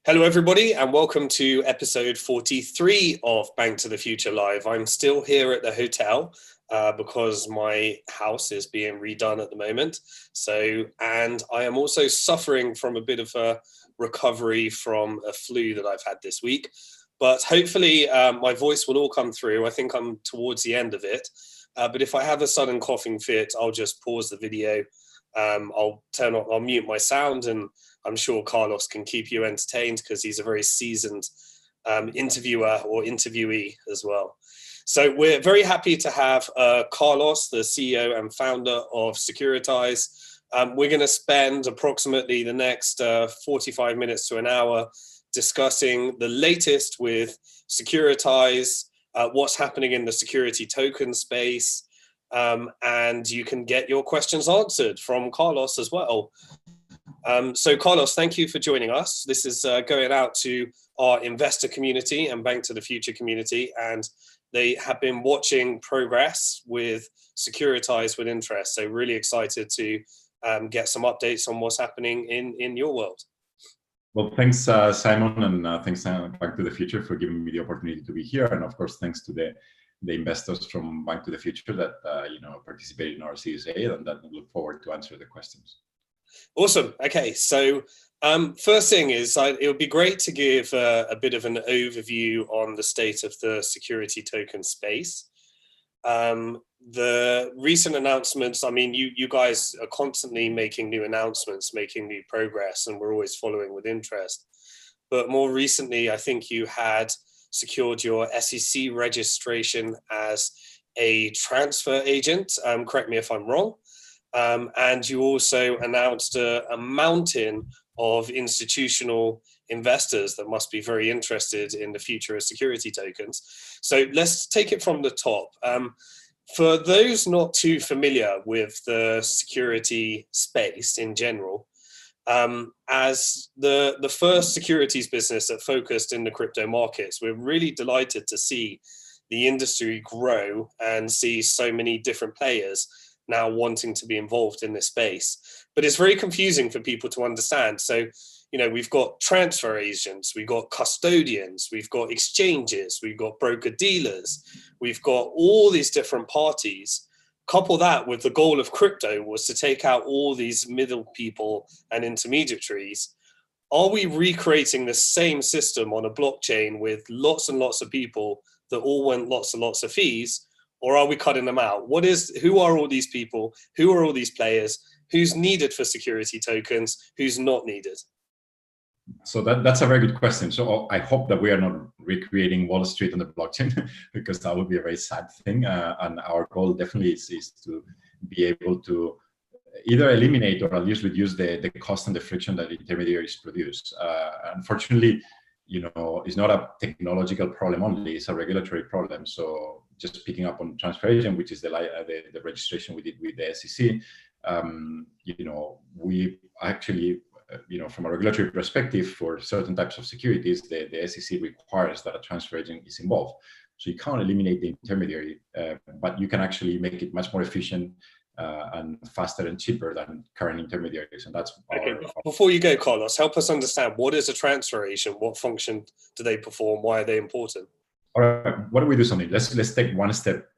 Hello, everybody, and welcome to episode 43 of Bank to the Future Live. I'm still here at the hotel because my house is being redone at the moment. And I am also suffering from a bit of a recovery from a flu that I've had this week. But hopefully my voice will all come through. I think I'm towards the end of it. But if I have a sudden coughing fit, I'll just pause the video. I'll mute my sound, and I'm sure Carlos can keep you entertained because he's a very seasoned interviewer or interviewee as well. So we're very happy to have Carlos, the CEO and founder of Securitize. We're going to spend approximately the next 45 minutes to an hour discussing the latest with Securitize, what's happening in the security token space, and you can get your questions answered from Carlos as well. So Carlos, thank you for joining us. This is going out to our investor community and Bank to the Future community, and they have been watching progress with Securitize with interest. So really excited to get some updates on what's happening in your world. Well, thanks, Simon, and thanks, Bank to the Future, for giving me the opportunity to be here. And of course, thanks to the investors from Bank to the Future that participated in our Series A, and that I look forward to answer the questions. Awesome. Okay, so first thing is it would be great to give a bit of an overview on the state of the security token space. The recent announcements, I mean, you guys are constantly making new announcements, making new progress, and we're always following with interest. But more recently, I think you had secured your SEC registration as a transfer agent. Correct me if I'm wrong. And you also announced a mountain of institutional investors that must be very interested in the future of security tokens. So let's take it from the top. For those not too familiar with the security space in general, as the first securities business that focused in the crypto markets, we're really delighted to see the industry grow and see so many different players now wanting to be involved in this space. But it's very confusing for people to understand. So, we've got transfer agents, we've got custodians, we've got exchanges, we've got broker dealers, we've got all these different parties. Couple that with the goal of crypto was to take out all these middle people and intermediaries. Are we recreating the same system on a blockchain with lots and lots of people that all want lots and lots of fees? Or are we cutting them out? Who are all these people? Who are all these players? Who's needed for security tokens? Who's not needed? So that's a very good question. So I hope that we are not recreating Wall Street on the blockchain, because that would be a very sad thing. And our goal definitely is to be able to either eliminate or at least reduce the cost and the friction that intermediaries produce. Unfortunately, it's not a technological problem only, it's a regulatory problem. So just picking up on transfer agent, which is the registration we did with the SEC, we actually, from a regulatory perspective, for certain types of securities, the SEC requires that a transfer agent is involved. So you can't eliminate the intermediary, but you can actually make it much more efficient and faster and cheaper than current intermediaries. And that's Before you go, Carlos, help us understand, what is a transfer agent? What function do they perform? Why are they important? All right, why don't we do something? Let's take one step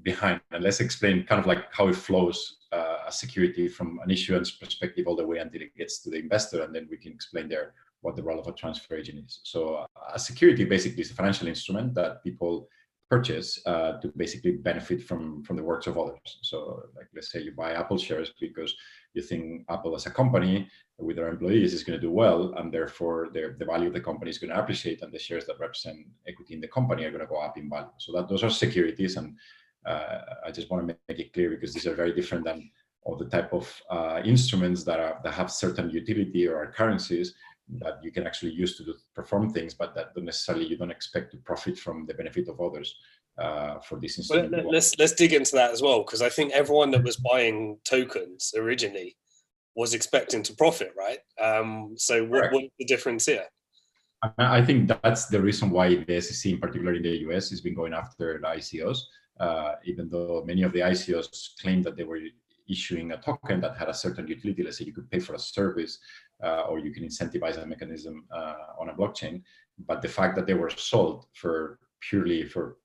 behind and let's explain kind of like how it flows a security from an issuance perspective all the way until it gets to the investor, and then we can explain there what the role of a transfer agent is. So a security basically is a financial instrument that people purchase to basically benefit from the works of others. So like, let's say you buy Apple shares because you think Apple as a company with their employees is going to do well, and therefore the value of the company is going to appreciate, and the shares that represent equity in the company are going to go up in value. So those are securities, and I just want to make it clear, because these are very different than all the type of instruments that have certain utility or are currencies that you can actually use to perform things, but that don't necessarily you don't expect to profit from the benefit of others for this instrument. Well, let's dig into that as well, because I think everyone that was buying tokens originally was expecting to profit, right? So what's the difference here? I think that's the reason why the SEC, in particular in the US, has been going after the ICOs, even though many of the ICOs claimed that they were issuing a token that had a certain utility. Let's say you could pay for a service or you can incentivize a mechanism on a blockchain. But the fact that they were sold for purely for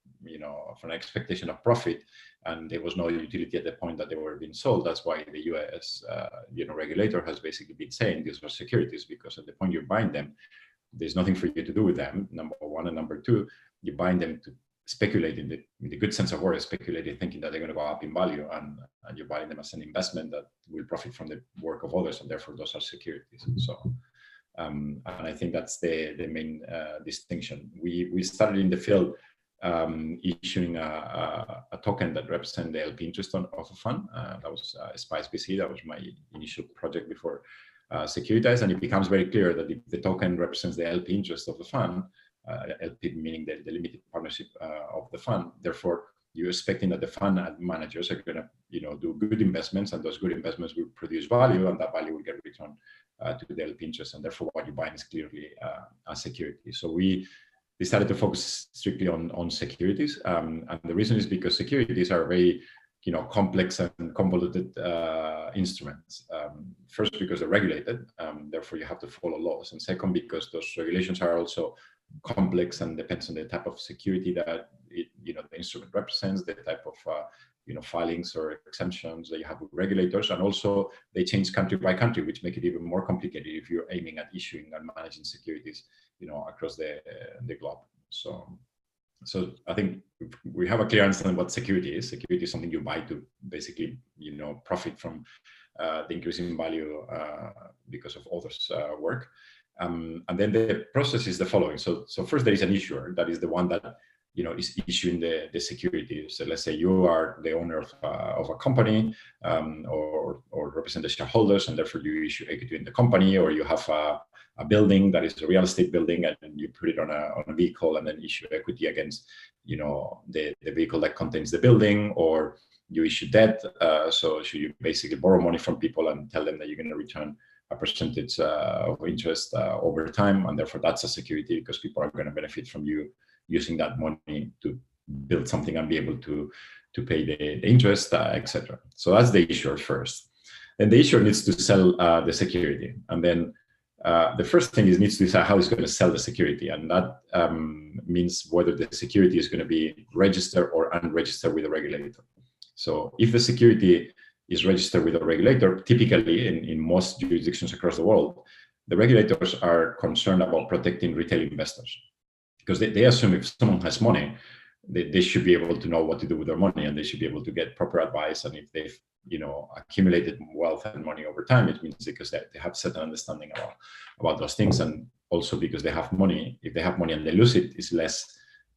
an expectation of profit, and there was no utility at the point that they were being sold. That's why the US regulator has basically been saying these are securities, because at the point you're buying them, there's nothing for you to do with them, number one. And number two, you're buying them to speculate in the good sense of word, speculating, thinking that they're going to go up in value, and you're buying them as an investment that will profit from the work of others, and therefore those are securities. So and I think that's the main distinction. We started in the field issuing a token that represents the LP interest of a fund. That was Spice BC. That was my initial project before Securitize, and it becomes very clear that if the token represents the LP interest of the fund, LP meaning the limited partnership of the fund, therefore you're expecting that the fund managers are going to do good investments, and those good investments will produce value, and that value will get returned to the LP interest, and therefore what you're buying is clearly a security. So we decided to focus strictly on securities, and the reason is because securities are very complex and convoluted instruments. First, because they're regulated, therefore you have to follow laws, and second, because those regulations are also complex and depends on the type of security that the instrument represents, the type of filings or exemptions that you have with regulators, and also they change country by country, which make it even more complicated if you're aiming at issuing and managing securities across the globe. So I think we have a clear understanding what security is. Security is something you buy to basically profit from the increasing value because of others' work. And then the process is the following. So first there is an issuer, that is the one that is issuing the security. So let's say you are the owner of a company or represent the shareholders, and therefore you issue equity in the company, or you have a building that is a real estate building, and you put it on a vehicle and then issue equity against the vehicle that contains the building, or you issue debt. So you basically borrow money from people and tell them that you're going to return a percentage of interest over time, and therefore that's a security, because people are going to benefit from you using that money to build something and be able to pay the interest, etc. So that's the issuer first. Then the issuer needs to sell the security, and then the first thing is needs to decide how he's going to sell the security, and that means whether the security is going to be registered or unregistered with a regulator. So if the security is registered with a regulator, typically in most jurisdictions across the world, the regulators are concerned about protecting retail investors, because they assume if someone has money, they should be able to know what to do with their money, and they should be able to get proper advice. And if they've accumulated wealth and money over time, it means because they have certain understanding about those things, and also because they have money. If they have money and they lose it, it's less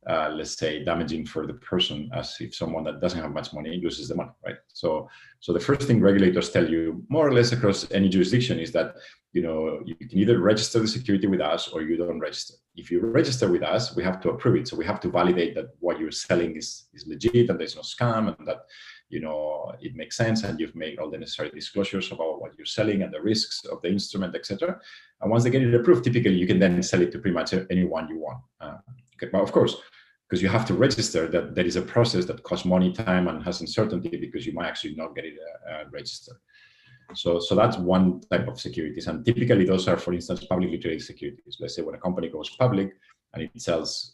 let's say damaging for the person as if someone that doesn't have much money loses the money, right? So the first thing regulators tell you more or less across any jurisdiction is that you can either register the security with us or you don't register. If you register with us, we have to approve it. So we have to validate that what you're selling is legit, and there's no scam, and that it makes sense, and you've made all the necessary disclosures about what you're selling and the risks of the instrument, etc. And once they get it approved, typically you can then sell it to pretty much anyone you want. But of course, because you have to register, that there is a process that costs money, time, and has uncertainty, because you might actually not get it registered. So that's one type of securities, and typically those are, for instance, publicly traded securities. Let's say when a company goes public and it sells,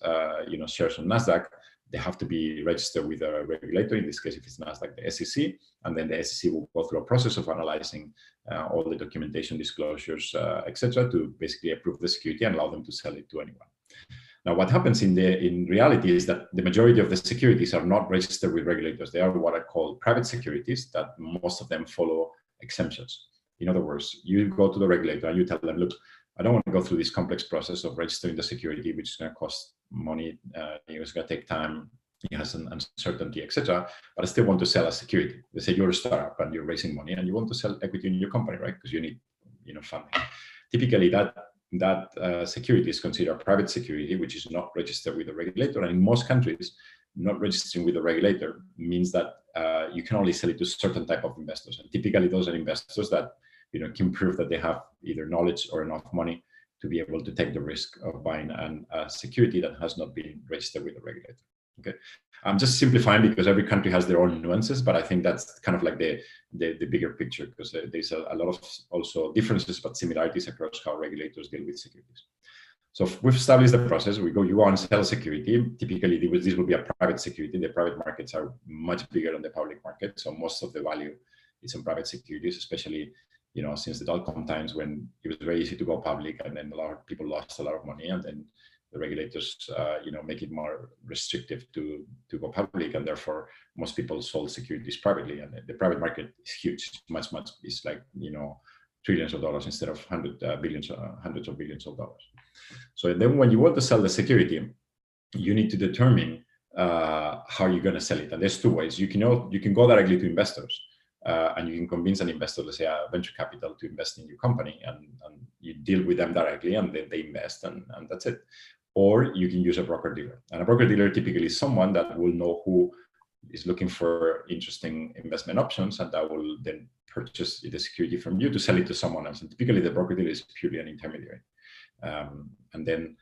shares on Nasdaq, they have to be registered with a regulator. In this case, if it's Nasdaq, the SEC, and then the SEC will go through a process of analyzing all the documentation, disclosures, etc., to basically approve the security and allow them to sell it to anyone. Now, what happens in reality is that the majority of the securities are not registered with regulators. They are what are called private securities, that most of them follow exemptions. In other words, you go to the regulator and you tell them, look, I don't want to go through this complex process of registering the security, which is going to cost money, it's going to take time, it has an uncertainty, etc. But I still want to sell a security. They say you're a startup and you're raising money and you want to sell equity in your company, right? Because you need, funding. Typically, that security is considered a private security, which is not registered with the regulator. And in most countries, not registering with the regulator means that you can only sell it to certain type of investors. And typically, those are investors that can prove that they have either knowledge or enough money to be able to take the risk of buying a security that has not been registered with the regulator. Okay, I'm just simplifying because every country has their own nuances, but I think that's kind of like the bigger picture, because there's a lot of also differences but similarities across how regulators deal with securities. So we've established the process. You go and sell security. Typically, this will be a private security. The private markets are much bigger than the public market, so most of the value is in private securities, especially since the dot-com times when it was very easy to go public, and then a lot of people lost a lot of money, and then the regulators, make it more restrictive to go public, and therefore most people sold securities privately. And the private market is huge, much. It's like trillions of dollars instead of hundreds of billions of dollars. So then, when you want to sell the security, you need to determine how you're going to sell it. And there's two ways. You can go directly to investors, and you can convince an investor, let's say a venture capital, to invest in your company, and you deal with them directly, and then they invest, and that's it. Or you can use a broker dealer, and a broker dealer typically is someone that will know who is looking for interesting investment options, and that will then purchase the security from you to sell it to someone else. And typically, the broker dealer is purely an intermediary. And then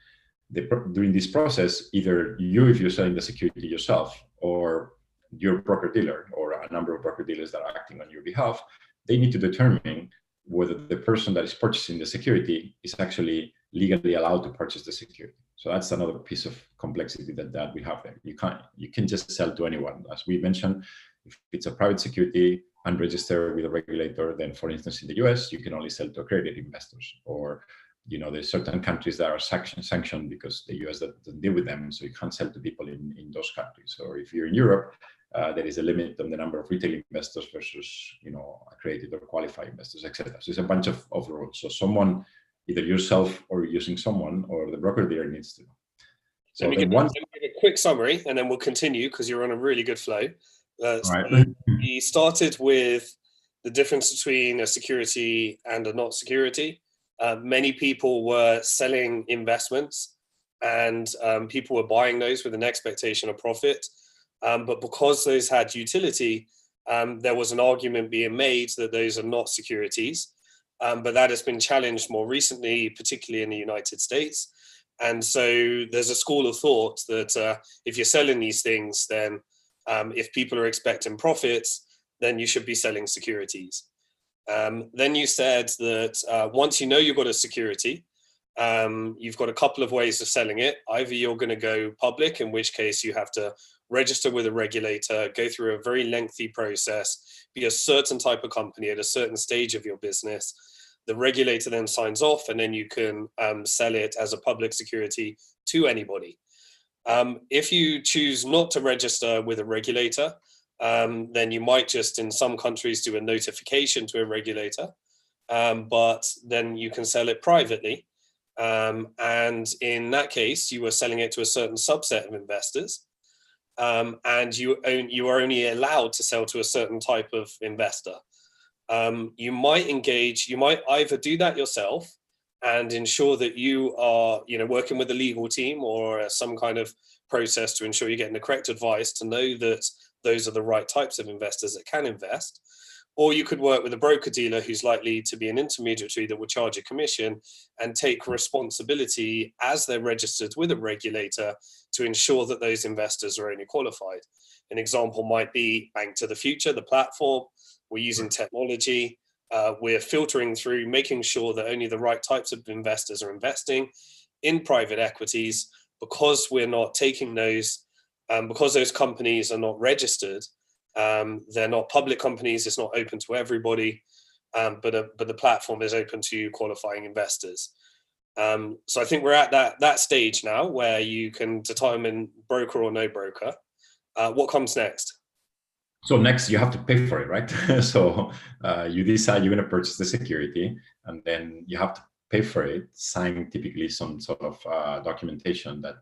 during this process, either you, if you're selling the security yourself, or your broker dealer, or a number of broker dealers that are acting on your behalf, they need to determine whether the person that is purchasing the security is actually legally allowed to purchase the security. So that's another piece of complexity that we have there. You can just sell to anyone. As we mentioned, if it's a private security unregistered with a regulator, then for instance, in the US, you can only sell to accredited investors, or there's certain countries that are sanctioned because the US doesn't deal with them, so you can't sell to people in those countries. Or if you're in Europe, there is a limit on the number of retail investors versus accredited or qualified investors, etc. So it's a bunch of rules. So someone, either yourself or using someone, or the broker dealer, needs to know. So let me give a quick summary, and then we'll continue because you're on a really good flow. Right. We started with the difference between a security and a not security. Many people were selling investments, and people were buying those with an expectation of profit. But because those had utility, there was an argument being made that those are not securities. But that has been challenged more recently, particularly in the United States. And so there's a school of thought that if you're selling these things, then if people are expecting profits, then you should be selling securities. Then you said that once you've got a security, you've got a couple of ways of selling it. Either you're going to go public, in which case you have to register with a regulator, go through a very lengthy process, be a certain type of company at a certain stage of your business. The regulator then signs off, and then you can sell it as a public security to anybody. If you choose not to register with a regulator, then you might just, in some countries, do a notification to a regulator, but then you can sell it privately. And in that case, you were selling it to a certain subset of investors, and you are only allowed to sell to a certain type of investor. You might either do that yourself and ensure that you are, working with a legal team or some kind of process to ensure you're getting the correct advice to know that those are the right types of investors that can invest. Or you could work with a broker dealer who's likely to be an intermediary that will charge a commission and take responsibility as they're registered with a regulator to ensure that those investors are only qualified. An example might be BnkToTheFuture, the platform. We're using technology. We're filtering through, making sure that only the right types of investors are investing in private equities. Because we're not taking those, because those companies are not registered, they're not public companies, it's not open to everybody, but the platform is open to qualifying investors. So I think we're at that stage now where you can determine broker or no broker. What comes next? So next, you have to pay for it, right? So you decide you're going to purchase the security, and then you have to pay for it, sign typically some sort of documentation that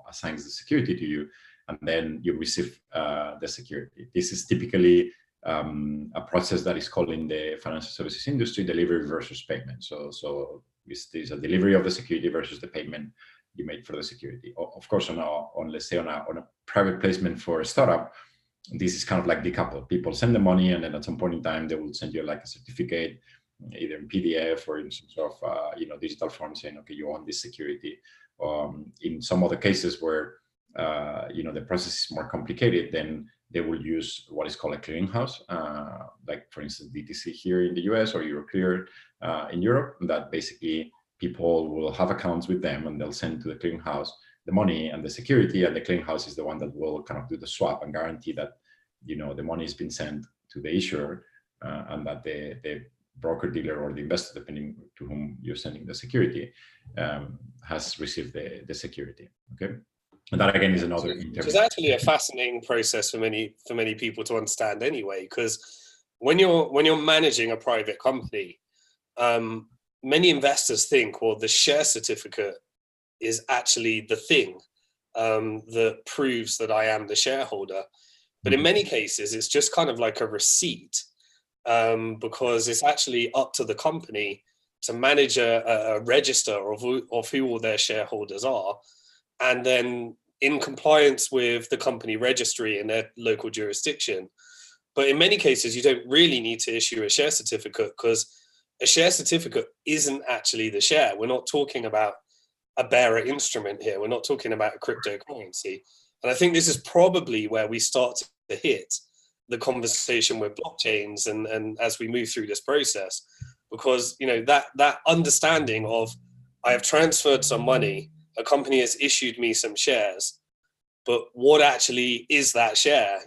assigns the security to you, and then you receive the security. This is typically a process that is called in the financial services industry delivery versus payment. So there's a delivery of the security versus the payment you made for the security. Of course, let's say on a private placement for a startup, this is kind of like decoupled. People send the money, and then at some point in time, they will send you like a certificate, either in PDF or in some sort of digital form saying, okay, you own this security. In some other cases where the process is more complicated, then they will use what is called a clearinghouse, like for instance DTC here in the US or Euroclear in Europe. That basically people will have accounts with them, and they'll send to the clearinghouse the money and the security, and the clearinghouse is the one that will kind of do the swap and guarantee that the money has been sent to the issuer, and that the broker dealer or the investor, depending to whom you're sending the security, has received the security. Okay. And that again is another Which is actually a fascinating process for many people to understand anyway, because when you're managing a private company, many investors think, well, the share certificate is actually the thing that proves that I am the shareholder. But in many cases, it's just kind of like a receipt, because it's actually up to the company to manage a register of who all their shareholders are, and then in compliance with the company registry in their local jurisdiction. But in many cases, you don't really need to issue a share certificate, because a share certificate isn't actually the share. We're not talking about a bearer instrument here. We're not talking about a cryptocurrency. And I think this is probably where we start to hit the conversation with blockchains and as we move through this process, because that understanding of, I have transferred some money, a company has issued me some shares, but what actually is that share?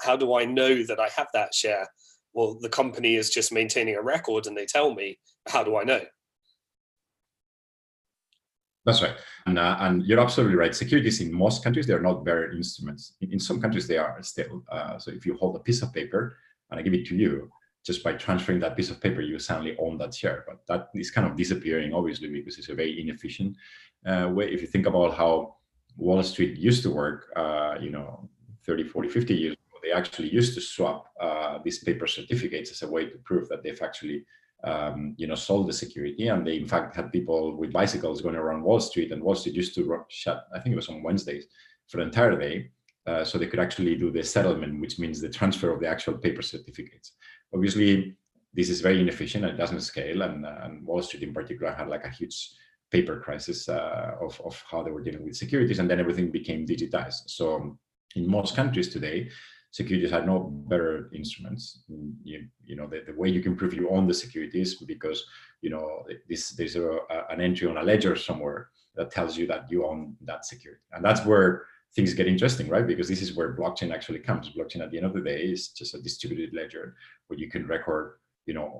How do I know that I have that share? Well, the company is just maintaining a record and they tell me. How do I know? That's right. And you're absolutely right. Securities in most countries, they're not bearer instruments. In some countries, they are still. So if you hold a piece of paper and I give it to you, just by transferring that piece of paper, you suddenly own that share. But that is kind of disappearing, obviously, because it's a very inefficient way. If you think about how Wall Street used to work, 30, 40, 50 years ago, they actually used to swap these paper certificates as a way to prove that they've actually sold the security. And they, in fact, had people with bicycles going around Wall Street, and Wall Street used to shut, I think it was on Wednesdays, for the entire day. So they could actually do the settlement, which means the transfer of the actual paper certificates. Obviously, this is very inefficient and it doesn't scale. And Wall Street in particular had like a huge paper crisis of how they were dealing with securities, and then everything became digitized. So in most countries today, securities have no better instruments. The way you can prove you own the securities, because there's an entry on a ledger somewhere that tells you that you own that security. And that's where things get interesting, right? Because this is where blockchain actually comes. Blockchain at the end of the day is just a distributed ledger where you can record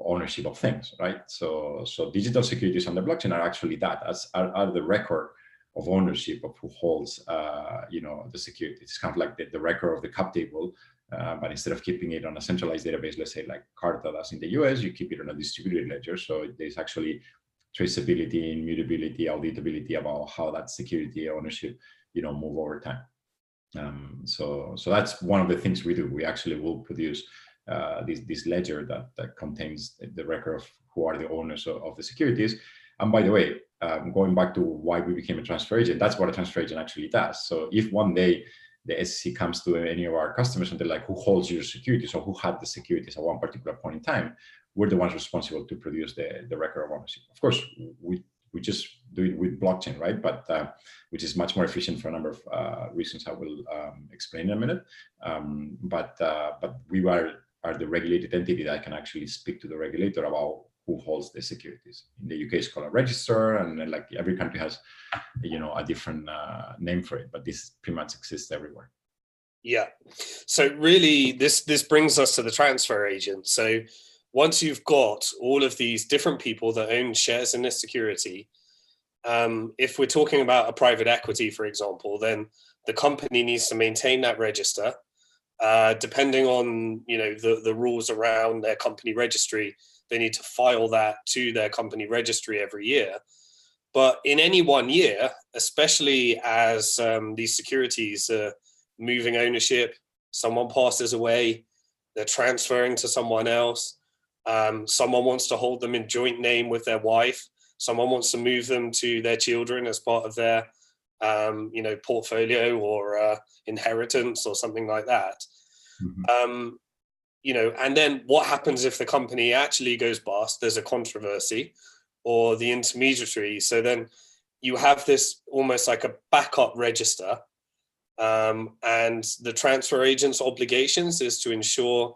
ownership of things, right? So digital securities on the blockchain are actually that, are the record of ownership of who holds the security. It's kind of like the record of the cap table, but instead of keeping it on a centralized database, let's say like Carta does in the US, you keep it on a distributed ledger. So there's actually traceability, immutability, auditability about how that security ownership move over time. So that's one of the things we do. We actually will produce this ledger that contains the record of who are the owners of the securities. And by the way, going back to why we became a transfer agent, that's what a transfer agent actually does. So if one day the SEC comes to any of our customers and they're like, who holds your securities, or who had the securities at one particular point in time, we're the ones responsible to produce the record of ownership. Of course, we just do it with blockchain, right? But which is much more efficient for a number of reasons I will explain in a minute. But we are the regulated entity that can actually speak to the regulator about who holds the securities. In the UK, it's called a register, and like every country has, a different name for it. But this pretty much exists everywhere. Yeah. So really, this brings us to the transfer agent. So once you've got all of these different people that own shares in this security, if we're talking about a private equity, for example, then the company needs to maintain that register. Depending on the rules around their company registry, they need to file that to their company registry every year. But in any one year, especially as these securities are moving ownership, someone passes away, they're transferring to someone else, someone wants to hold them in joint name with their wife, someone wants to move them to their children as part of their portfolio or inheritance or something like that. Mm-hmm. And then what happens if the company actually goes bust? There's a controversy, or the intermediary. So then you have this almost like a backup register And the transfer agent's obligations is to ensure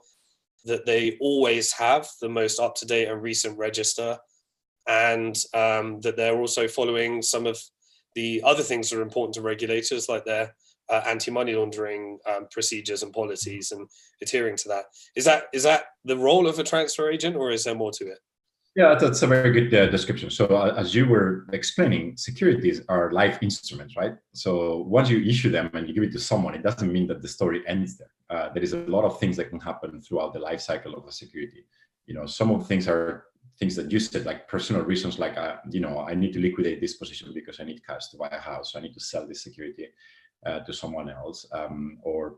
that they always have the most up-to-date and recent register, and that they're also following some of the other things that are important to regulators, like their anti-money laundering procedures and policies, and adhering to that. Is that the role of a transfer agent, or is there more to it? Yeah, that's a very good description. So as you were explaining, securities are live instruments, right? So once you issue them and you give it to someone, it doesn't mean that the story ends there. There is a lot of things that can happen throughout the life cycle of a security. Some of the things are things that you said, like personal reasons, like, I need to liquidate this position because I need cash to buy a house. So I need to sell this security to someone else, or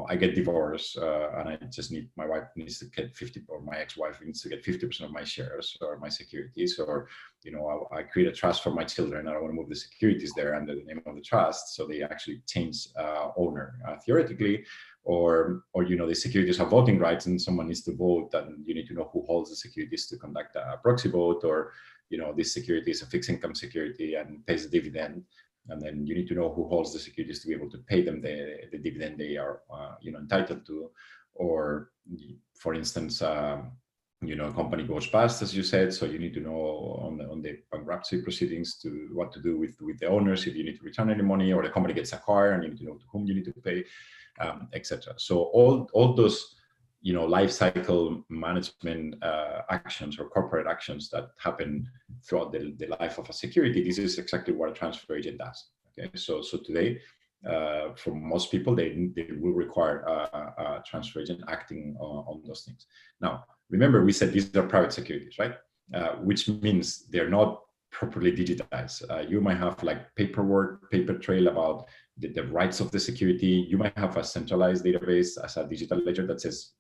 I get divorced and I just need, my wife needs to get 50, or my ex-wife needs to get 50% of my shares or my securities, or, I create a trust for my children. I don't want to move the securities there under the name of the trust. So they actually change owner theoretically, or, the securities have voting rights and someone needs to vote, and you need to know who holds the securities to conduct a proxy vote, or, this security is a fixed income security and pays a dividend. And then you need to know who holds the securities to be able to pay them the dividend they are, entitled to. Or, for instance, a company goes bust, as you said, so you need to know on the bankruptcy proceedings what to do with the owners, if you need to return any money, or the company gets acquired and you need to know to whom you need to pay, etc. So all those life cycle management actions or corporate actions that happen throughout the life of a security, this is exactly what a transfer agent does. Okay, so today, for most people, they will require a transfer agent acting on those things. Now, remember, we said these are private securities, right? Which means they're not properly digitized. You might have like paperwork, paper trail about the rights of the security. You might have a centralized database as a digital ledger that says,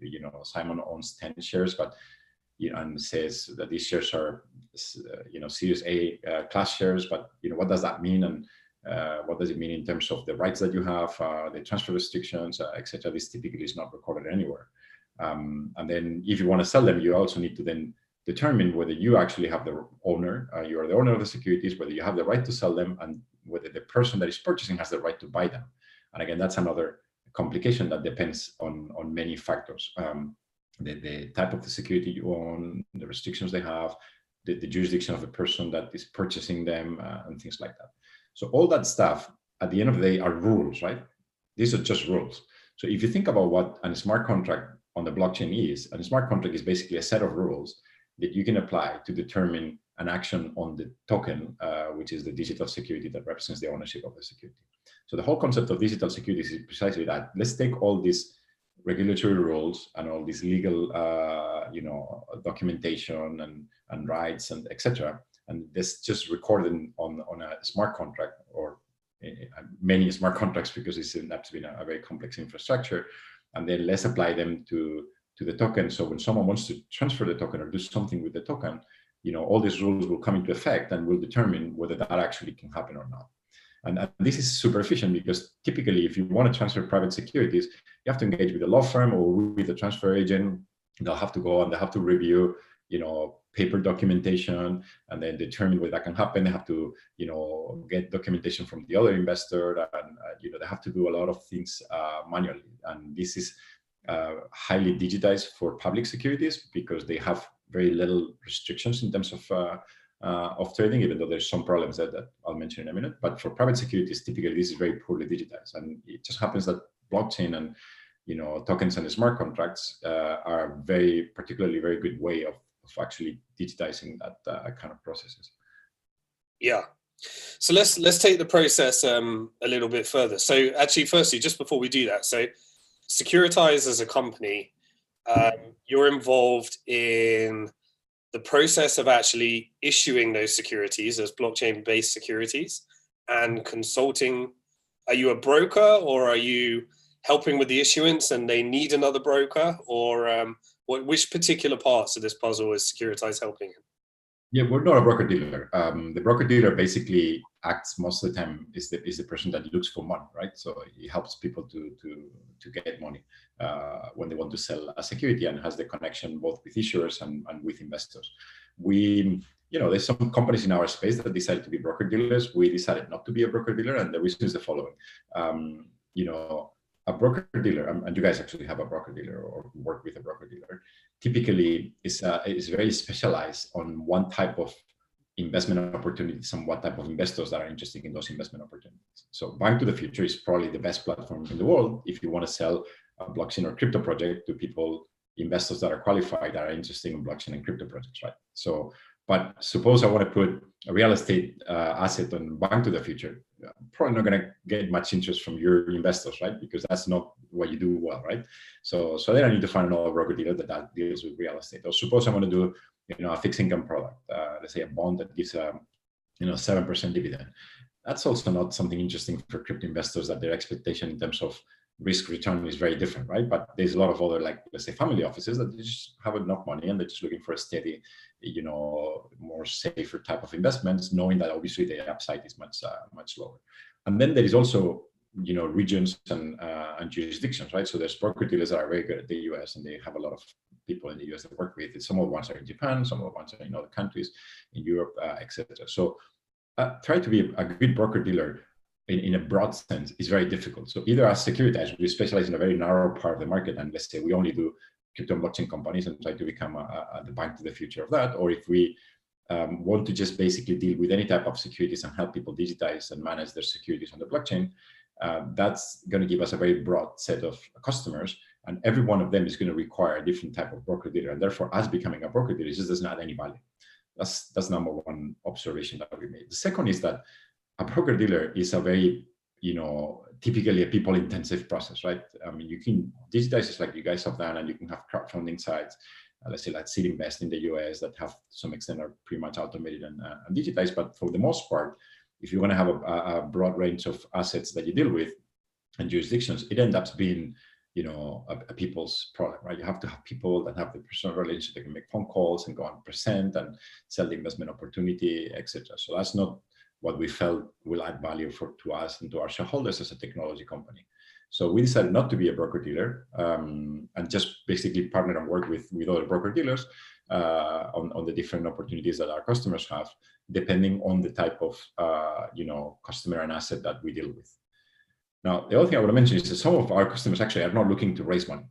Simon owns 10 shares, but and says that these shares are, Series A class shares. But what does that mean, and what does it mean in terms of the rights that you have, the transfer restrictions, etc. This typically is not recorded anywhere. And then if you want to sell them, you also need to then determine whether you actually have the owner, you are the owner of the securities, whether you have the right to sell them, and whether the person that is purchasing has the right to buy them. And again, that's another complication that depends on many factors. The type of the security you own, the restrictions they have, the jurisdiction of the person that is purchasing them, and things like that. So all that stuff, at the end of the day, are rules, right? These are just rules. So if you think about what a smart contract on the blockchain is, a smart contract is basically a set of rules that you can apply to determine an action on the token, which is the digital security that represents the ownership of the security. So the whole concept of digital securities is precisely that. Let's take all these regulatory rules and all these legal, documentation and rights and etc. And let's just record them on a smart contract, or many smart contracts, because it's ends up being a very complex infrastructure. And then let's apply them to the token. So when someone wants to transfer the token or do something with the token, all these rules will come into effect and will determine whether that actually can happen or not. And this is super efficient, because typically, if you want to transfer private securities, you have to engage with a law firm or with a transfer agent. They'll have to go and they have to review, paper documentation, and then determine whether that can happen. They have to, get documentation from the other investor, and they have to do a lot of things manually. And this is highly digitized for public securities, because they have very little restrictions in terms of trading, even though there's some problems that I'll mention in a minute. But for private securities, typically this is very poorly digitized, and it just happens that blockchain and tokens and smart contracts are particularly very good way of actually digitizing that kind of processes. Yeah. So let's take the process a little bit further. So actually, firstly, just before we do that, so Securitize as a company, you're involved in the process of actually issuing those securities as blockchain-based securities and consulting. Are you a broker, or are you helping with the issuance and they need another broker, or which particular parts of this puzzle is Securitize helping in? Yeah, we're not a broker dealer. The broker dealer basically acts most of the time is the person that looks for money, right? So he helps people to get money when they want to sell a security, and has the connection both with issuers and with investors. There's some companies in our space that decided to be broker dealers. We decided not to be a broker dealer, and the reason is the following. a broker dealer, and you guys actually have a broker dealer or work with a broker dealer, typically is very specialized on one type of investment opportunities and what type of investors that are interested in those investment opportunities. So BnkToTheFuture is probably the best platform in the world if you want to sell a blockchain or crypto project to people, investors that are qualified, that are interested in blockchain and crypto projects, right? So, but suppose I want to put a real estate asset on BnkToTheFuture, I'm probably not going to get much interest from your investors, right? Because that's not what you do well, right? So then I need to find another broker dealer that deals with real estate. Or suppose I want to do, a fixed income product, let's say a bond that gives a, 7% dividend. That's also not something interesting for crypto investors, that their expectation in terms of risk return is very different, right? But there's a lot of other, like, let's say, family offices that just have enough money and they're just looking for a steady, more safer type of investments, knowing that obviously the upside is much lower. And then there is also, regions and jurisdictions, right? So there's broker dealers that are very good at the US, and they have a lot of people in the US that work with it. Some of the ones are in Japan, some of the ones are in other countries, in Europe, etc. So try to be a good broker dealer in a broad sense is very difficult. So either as Securitize, we specialize in a very narrow part of the market, and let's say we only do crypto and blockchain companies and try to become the BnkToTheFuture of that, or if we want to just basically deal with any type of securities and help people digitize and manage their securities on the blockchain, that's going to give us a very broad set of customers, and every one of them is going to require a different type of broker dealer, and therefore us becoming a broker dealer just doesn't add any value. That's number one observation that we made. The second is that a broker dealer is a very, typically a people-intensive process, right? I mean, you can digitize just like you guys have done, and you can have crowdfunding sites, let's say like Seed Invest in the US, that have to some extent are pretty much automated and digitized. But for the most part, if you want to have a broad range of assets that you deal with and jurisdictions, it ends up being, a people's product, right? You have to have people that have the personal relationship, they can make phone calls and go and present and sell the investment opportunity, etc. So that's not what we felt will add value to us and to our shareholders as a technology company. So we decided not to be a broker dealer and just basically partner and work with other broker dealers on the different opportunities that our customers have, depending on the type of customer and asset that we deal with. Now, the other thing I want to mention is that some of our customers actually are not looking to raise money.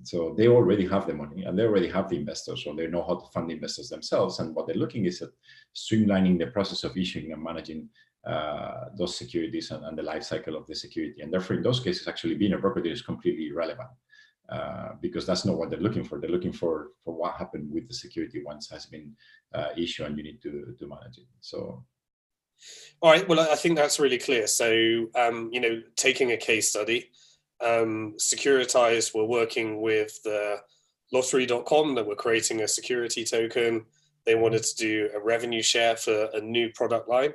So they already have the money and they already have the investors, so they know how to fund the investors themselves. And what they're looking is at streamlining the process of issuing and managing those securities and the life cycle of the security. And therefore, in those cases, actually being a broker dealer is completely irrelevant because that's not what they're looking for. They're looking for what happened with the security once it has been issued and you need to manage it. So. All right. Well, I think that's really clear. So, taking a case study, Securitize, we're working with the lottery.com that we're creating a security token. They wanted to do a revenue share for a new product line.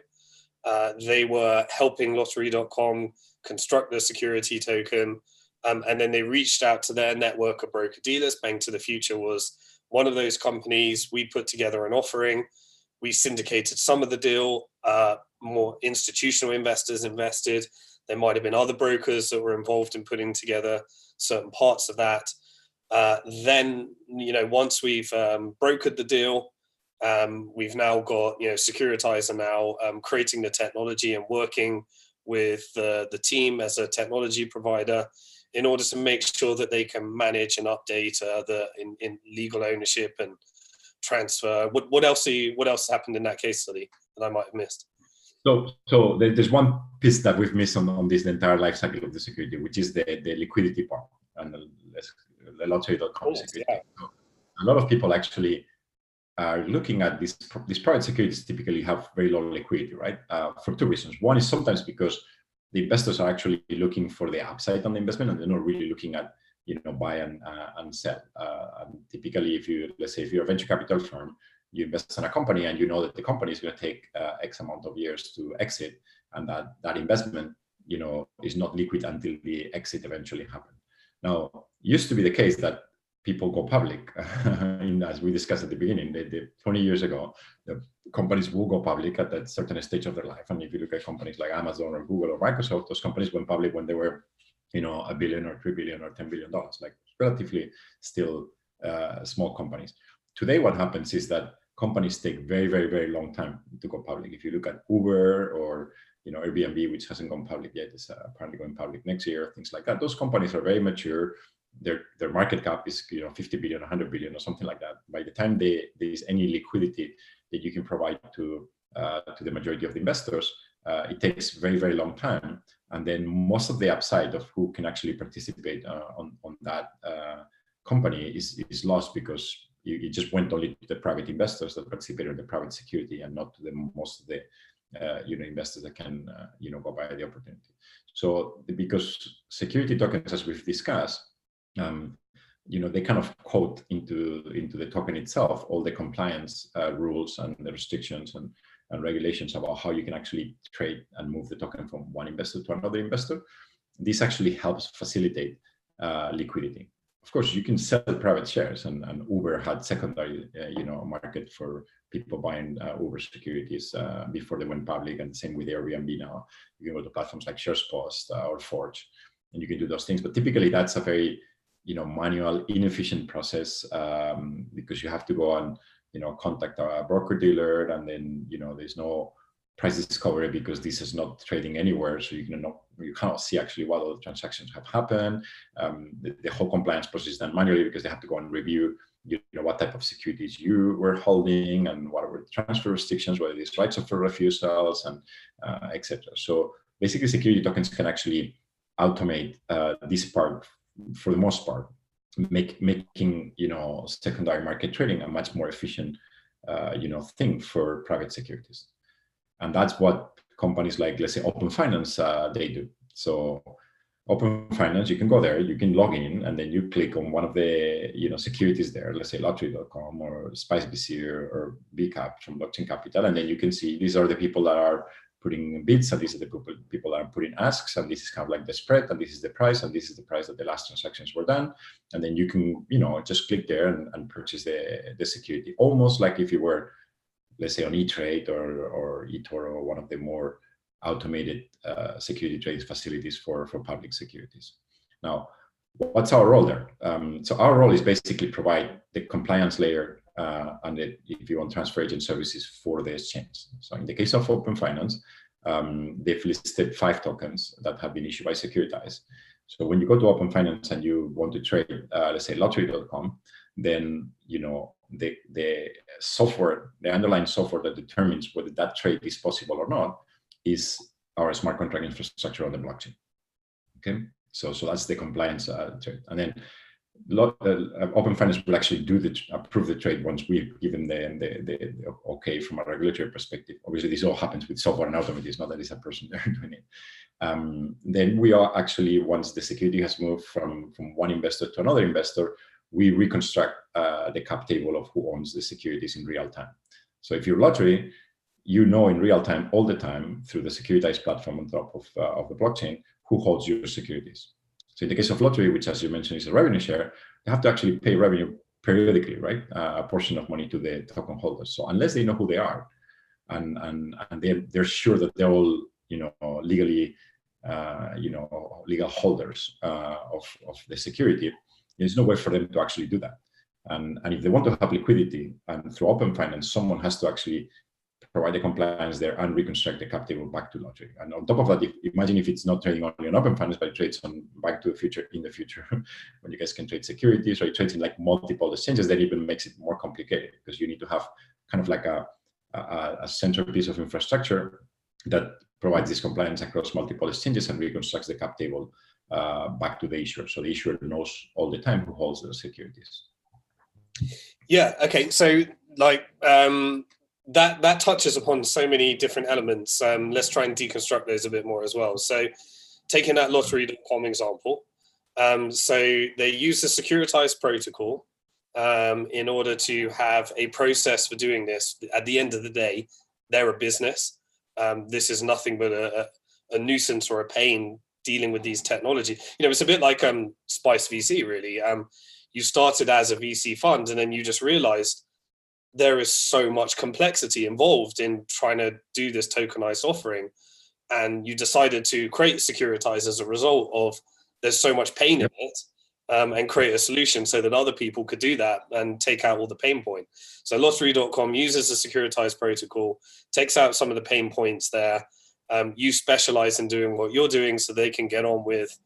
They were helping lottery.com construct the security token. And then they reached out to their network of broker dealers. BnkToTheFuture was one of those companies. We put together an offering. We syndicated some of the deal, more institutional investors invested. There might have been other brokers that were involved in putting together certain parts of that. Then, once we've brokered the deal, we've now got, Securitize are now creating the technology and working with the team as a technology provider in order to make sure that they can manage and update in legal ownership and transfer. What else happened in that case study that I might have missed? So there's one piece that we've missed on this, the entire life cycle of the security, which is the liquidity part and the lottery.com security. Yeah. So a lot of people actually are looking at these private securities typically have very low liquidity, right? For two reasons. One is sometimes because the investors are actually looking for the upside on the investment and they're not really looking at buy and sell. And typically, let's say if you're a venture capital firm, you invest in a company and you know that the company is going to take X amount of years to exit, and that investment, is not liquid until the exit eventually happens. Now, it used to be the case that people go public, as we discussed at the beginning. 20 years ago, the companies will go public at a certain stage of their life. And if you look at companies like Amazon or Google or Microsoft, those companies went public when they were $1 billion or $3 billion or $10 billion, like relatively still small companies. Today, what happens is that companies take very, very, very long time to go public. If you look at Uber or Airbnb, which hasn't gone public yet, is apparently going public next year, things like that. Those companies are very mature. Their market cap is 50 billion, 100 billion, or something like that. By the time there is any liquidity that you can provide to the majority of the investors, it takes very, very long time. And then most of the upside of who can actually participate on that company is lost, because it just went only to the private investors that participate in the private security, and not to the most of the investors that can go buy the opportunity. So because security tokens, as we've discussed, they kind of code into the token itself all the compliance rules and the restrictions and regulations about how you can actually trade and move the token from one investor to another investor. This actually helps facilitate liquidity. Of course, you can sell private shares, and Uber had secondary market for people buying Uber securities before they went public, and the same with Airbnb now. You can go to platforms like SharesPost or Forge, and you can do those things. But typically, that's a very manual, inefficient process, because you have to go and contact a broker dealer, and then there's no price discovery because this is not trading anywhere, so you cannot see actually what all the transactions have happened. The whole compliance process is done manually, because they have to go and review what type of securities you were holding, and what were the transfer restrictions, whether it's rights of refusals, and etc. So basically, security tokens can actually automate this part for the most part, making secondary market trading a much more efficient thing for private securities. And that's what companies like, let's say, Open Finance, they do. So Open Finance, you can go there, you can log in, and then you click on one of the securities there, let's say Lottery.com or SpiceBC or BCAP from Blockchain Capital, and then you can see these are the people that are putting bids, and these are the people that are putting asks, and this is kind of like the spread, and this is the price, and this is the price that the last transactions were done. And then you can just click there and purchase the security, almost like if you were, let's say, on E-Trade or eToro, or one of the more automated security trade facilities for public securities. Now, what's our role there? So our role is basically provide the compliance layer and if you want, transfer agent services for the exchange. So in the case of Open Finance, they've listed 5 tokens that have been issued by Securitize. So when you go to Open Finance and you want to trade, let's say Lottery.com, then the software, the underlying software that determines whether that trade is possible or not, is our smart contract infrastructure on the blockchain. Okay, so that's the compliance trade, and then Open Finance will actually approve the trade once we've given the okay from a regulatory perspective. Obviously, this all happens with software and automation. It's not that it's a person there doing it. Then we are actually, once the security has moved from one investor to another investor, we reconstruct the cap table of who owns the securities in real time. So if you're Lottery, in real time, all the time, through the Securitize platform on top of the blockchain, who holds your securities. So in the case of Lottery, which, as you mentioned, is a revenue share, you have to actually pay revenue periodically, right? A portion of money to the token holders. So unless they know who they are, and they're sure that they're all legally legal holders of the security, there's no way for them to actually do that. And if they want to have liquidity, and through Open Finance, someone has to actually provide the compliance there and reconstruct the cap table back to Lottery. And on top of that, imagine if it's not trading only on Open Finance, but it trades on BnkToTheFuture in the future, when you guys can trade securities, or it trades in like multiple exchanges, that even makes it more complicated, because you need to have kind of like a centerpiece of infrastructure that provides this compliance across multiple exchanges and reconstructs the cap table back to the issuer. So the issuer knows all the time who holds the securities. Yeah. Okay. So that touches upon so many different elements. Let's try and deconstruct those a bit more as well. So taking that Lottery.com example, so they use the Securitize protocol in order to have a process for doing this. At the end of the day, they're a business. This is nothing but a nuisance or a pain dealing with these technology. It's a bit like Spice VC, really. You started as a VC fund, and then you just realized there is so much complexity involved in trying to do this tokenized offering. And you decided to create Securitize as a result of there's so much pain in it. and create a solution so that other people could do that and take out all the pain point. So Lottery.com uses the Securitize protocol, takes out some of the pain points there. You specialize in doing what you're doing so they can get on with,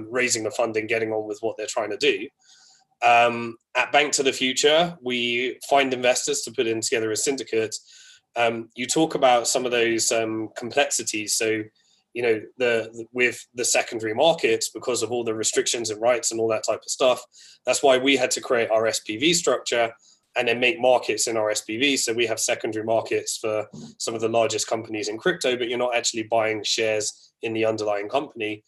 raising the funding, getting on with what they're trying to do. At BnkToTheFuture, we find investors to put in together a syndicate. You talk about some of those complexities. So, with the secondary markets, because of all the restrictions and rights and all that type of stuff, that's why we had to create our SPV structure and then make markets in our SPV. So we have secondary markets for some of the largest companies in crypto, but you're not actually buying shares in the underlying company.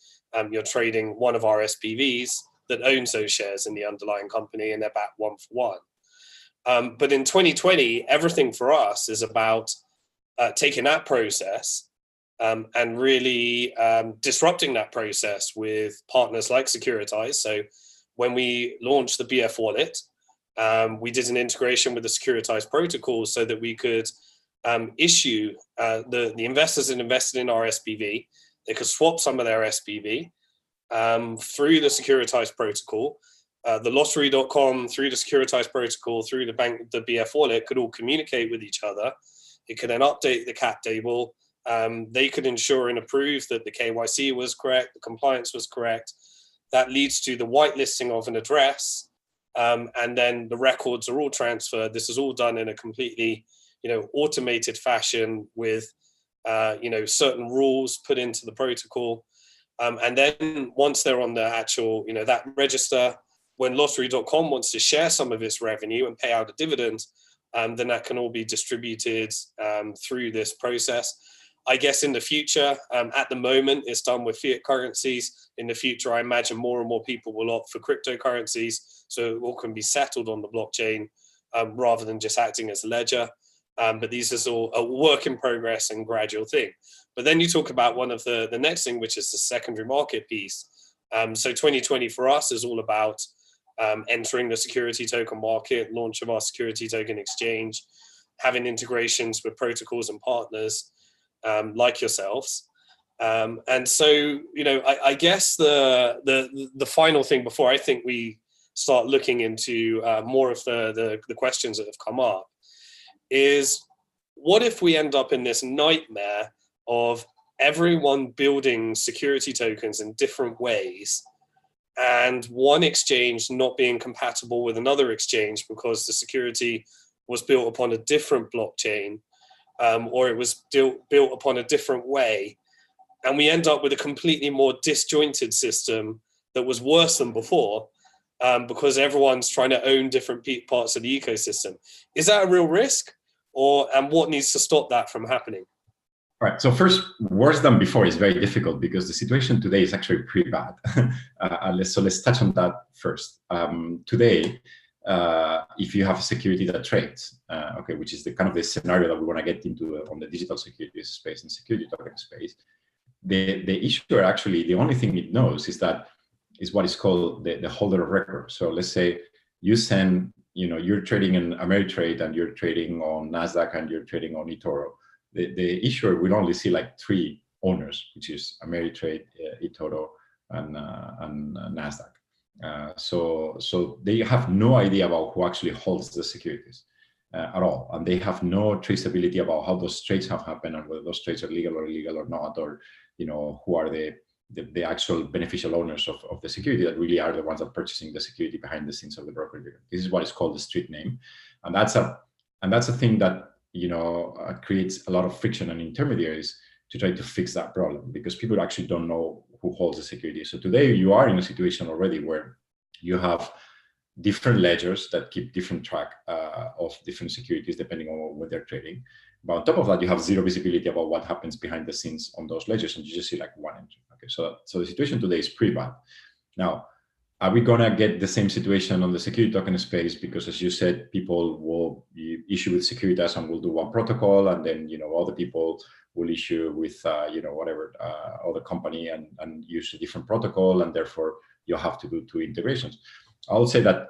You're trading one of our SPVs that owns those shares in the underlying company, and they're backed 1-for-1. But in 2020, everything for us is about taking that process and really disrupting that process with partners like Securitize. So when we launched the BF wallet, we did an integration with the Securitize protocol so that we could issue the investors that invested in our SPV, they could swap some of their SPV through the Securitize protocol. The Lottery.com through the Securitize protocol, through the BF wallet could all communicate with each other. It could then update the cap table. They could ensure and approve that the KYC was correct, the compliance was correct. That leads to the whitelisting of an address, and then the records are all transferred. This is all done in a completely, automated fashion with, certain rules put into the protocol. And then once they're on the actual, that register, when Lottery.com wants to share some of its revenue and pay out a dividend, then that can all be distributed through this process. I guess in the future, at the moment, it's done with fiat currencies. In the future, I imagine more and more people will opt for cryptocurrencies, so it all can be settled on the blockchain rather than just acting as a ledger. But these is all a work in progress and gradual thing. But then you talk about one of the next thing, which is the secondary market piece. So 2020 for us is all about entering the security token market, launch of our security token exchange, having integrations with protocols and partners like yourselves. And so, I guess the final thing before I think we start looking into more of the questions that have come up is, what if we end up in this nightmare of everyone building security tokens in different ways and one exchange not being compatible with another exchange because the security was built upon a different blockchain, or it was built upon a different way, and we end up with a completely more disjointed system that was worse than before, because everyone's trying to own different parts of the ecosystem. Is that a real risk, and what needs to stop that from happening? Right. So first, worse than before is very difficult because the situation today is actually pretty bad. So let's touch on that first. Today, if you have a security that trades, which is the kind of the scenario that we want to get into on the digital securities space and security token space, the issuer actually, the only thing it knows is what is called the holder of record. So let's say you send, you're trading in Ameritrade and you're trading on NASDAQ and you're trading on eToro. The issuer will only see like 3 owners, which is Ameritrade, eToro, and NASDAQ. So they have no idea about who actually holds the securities at all, and they have no traceability about how those trades have happened and whether those trades are legal or illegal or not, or who are the actual beneficial owners of the security that really are the ones that are purchasing the security behind the scenes of the broker. This is what is called the street name, and that's a thing that creates a lot of friction and intermediaries to try to fix that problem, because people actually don't know who holds the security. So today you are in a situation already where you have different ledgers that keep different track of different securities depending on what they're trading. But on top of that, you have zero visibility about what happens behind the scenes on those ledgers, and you just see like one entry. Okay, so the situation today is pretty bad. Now, are we gonna get the same situation on the security token space? Because as you said, people will issue with Securitize and will do one protocol, and then other people will issue with other company and use a different protocol, and therefore you'll have to do 2 integrations. I would say that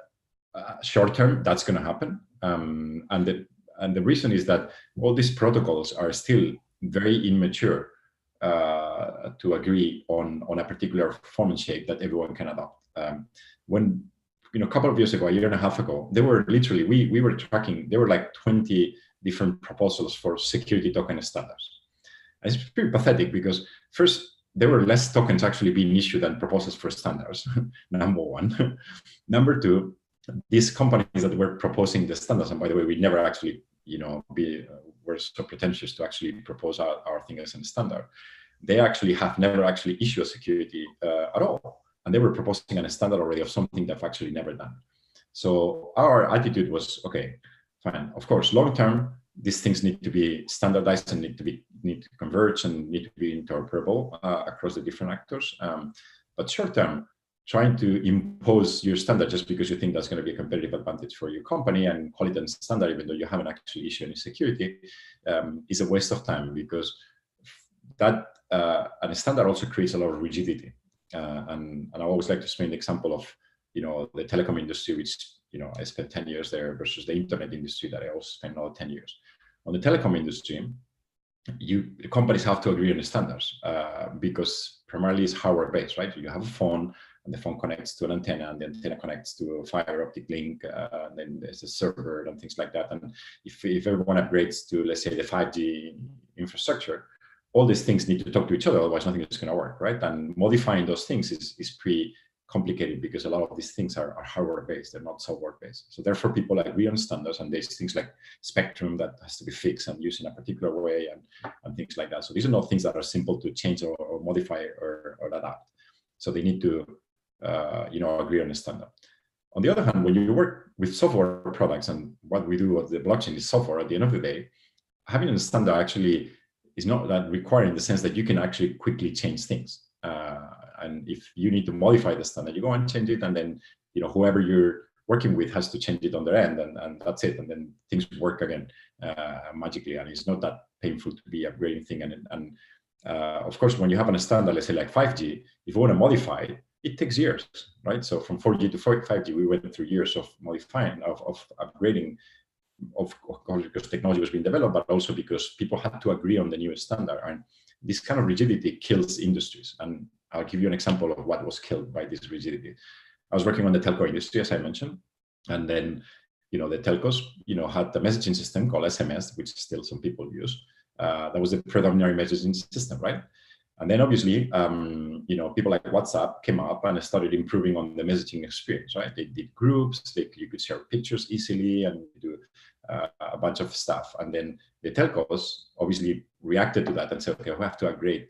short term that's going to happen, and the reason is that all these protocols are still very immature to agree on a particular performance shape that everyone can adopt. When a couple of years ago, a year and a half ago, they were literally we were tracking. There were like 20 different proposals for security token standards. And it's pretty pathetic because first, there were less tokens actually being issued than proposals for standards. Number one. Number two, these companies that were proposing the standards, and by the way, we never actually, were so pretentious to actually propose our thing as a standard. They actually have never actually issued a security at all. And they were proposing a standard already of something they've actually never done. So our attitude was, okay, fine. Of course, long term, these things need to be standardized and need to converge and need to be interoperable across the different actors. But short term, trying to impose your standard just because you think that's going to be a competitive advantage for your company and call it a standard, even though you haven't actually issued any security, is a waste of time, because that and a standard also creates a lot of rigidity. And I always like to explain the example of, the telecom industry, which, I spent 10 years there versus the internet industry that I also spent another 10 years. On the telecom industry, the companies have to agree on the standards because primarily it's hardware based, right? You have a phone and the phone connects to an antenna and the antenna connects to a fiber optic link. And then there's a server and things like that. And if everyone upgrades to, let's say, the 5G infrastructure, all these things need to talk to each other, otherwise nothing is going to work, right? And modifying those things is pretty complicated because a lot of these things are hardware-based, they're not software-based. So therefore, people agree on standards, and there's things like spectrum that has to be fixed and used in a particular way, and things like that. So these are not things that are simple to change or modify or adapt. So they need to, agree on a standard. On the other hand, when you work with software products, and what we do with the blockchain is software, at the end of the day, having a standard actually is not that required in the sense that you can actually quickly change things. And if you need to modify the standard, you go and change it, and then whoever you're working with has to change it on their end, and that's it. And then things work again magically, and it's not that painful to be upgrading thing. And of course, when you have a standard, let's say like 5G, if you want to modify it, it takes years, right? So from 4G to 5G, we went through years of modifying, of upgrading, of course, because technology was being developed, but also because people had to agree on the new standard. And this kind of rigidity kills industries. And I'll give you an example of what was killed by this rigidity. I was working on the telco industry, as I mentioned, and then the telcos had the messaging system called SMS, which still some people use. That was the predominant messaging system, right? And then obviously, people like WhatsApp came up and started improving on the messaging experience, right? They did groups, you could share pictures easily and do a bunch of stuff. And then the telcos obviously reacted to that and said, okay, we have to upgrade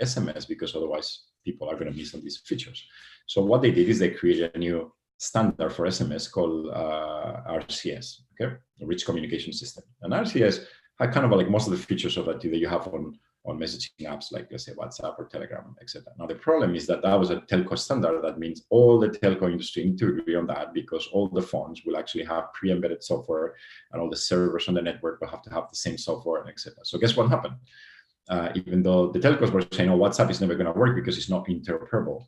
SMS because otherwise people are going to miss on these features. So what they did is they created a new standard for SMS called RCS, okay, Rich Communication System. And RCS had kind of like most of the features of that you have on messaging apps like, let's say, WhatsApp or Telegram, etc. Now, the problem is that was a telco standard. That means all the telco industry need to agree on that, because all the phones will actually have pre-embedded software, and all the servers on the network will have to have the same software, etc. So guess what happened? Even though the telcos were saying, oh, WhatsApp is never going to work because it's not interoperable,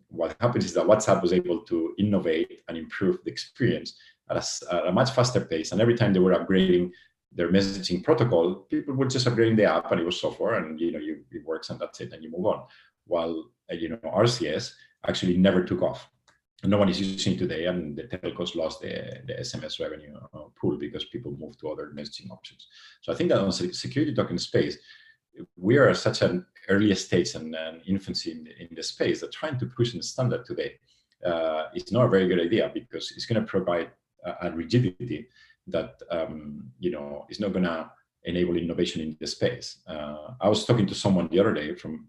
what happens is that WhatsApp was able to innovate and improve the experience at a much faster pace. And every time they were upgrading their messaging protocol, people were just upgrading the app, and it was software, and it works, and that's it, and you move on. While RCS actually never took off. No one is using it today, and the telcos lost the SMS revenue pool because people moved to other messaging options. So I think that on security token space, we are at such an early stage and an infancy in the space that trying to push in standard today is not a very good idea, because it's going to provide a rigidity that is not going to enable innovation in the space. I was talking to someone the other day from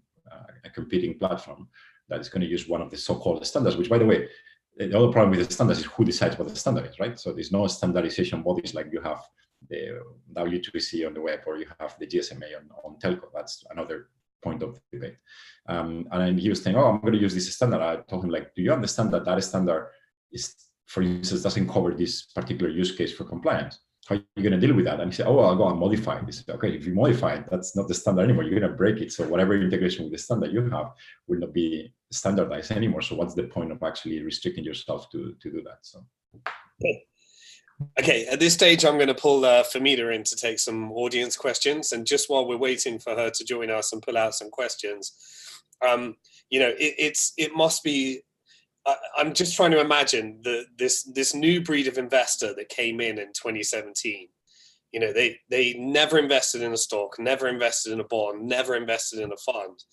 a competing platform that is going to use one of the so-called standards, which, by the way, the other problem with the standards is who decides what the standard is, right? So there's no standardization bodies like you have the W3C on the web, or you have the GSMA on telco. That's another point of debate. And then he was saying, oh, I'm going to use this standard. I told him, like, do you understand that standard is, for instance, doesn't cover this particular use case for compliance? How are you going to deal with that? And he said, oh, I'll go and modify it. He said, okay, if you modify it, that's not the standard anymore. You're going to break it. So whatever integration with the standard you have will not be standardized anymore. So what's the point of actually restricting yourself to do that? So. Okay, at this stage, I'm going to pull Famida in to take some audience questions. And just while we're waiting for her to join us and pull out some questions, it must be. I'm just trying to imagine this new breed of investor that came in 2017. They never invested in a stock, never invested in a bond, never invested in a fund.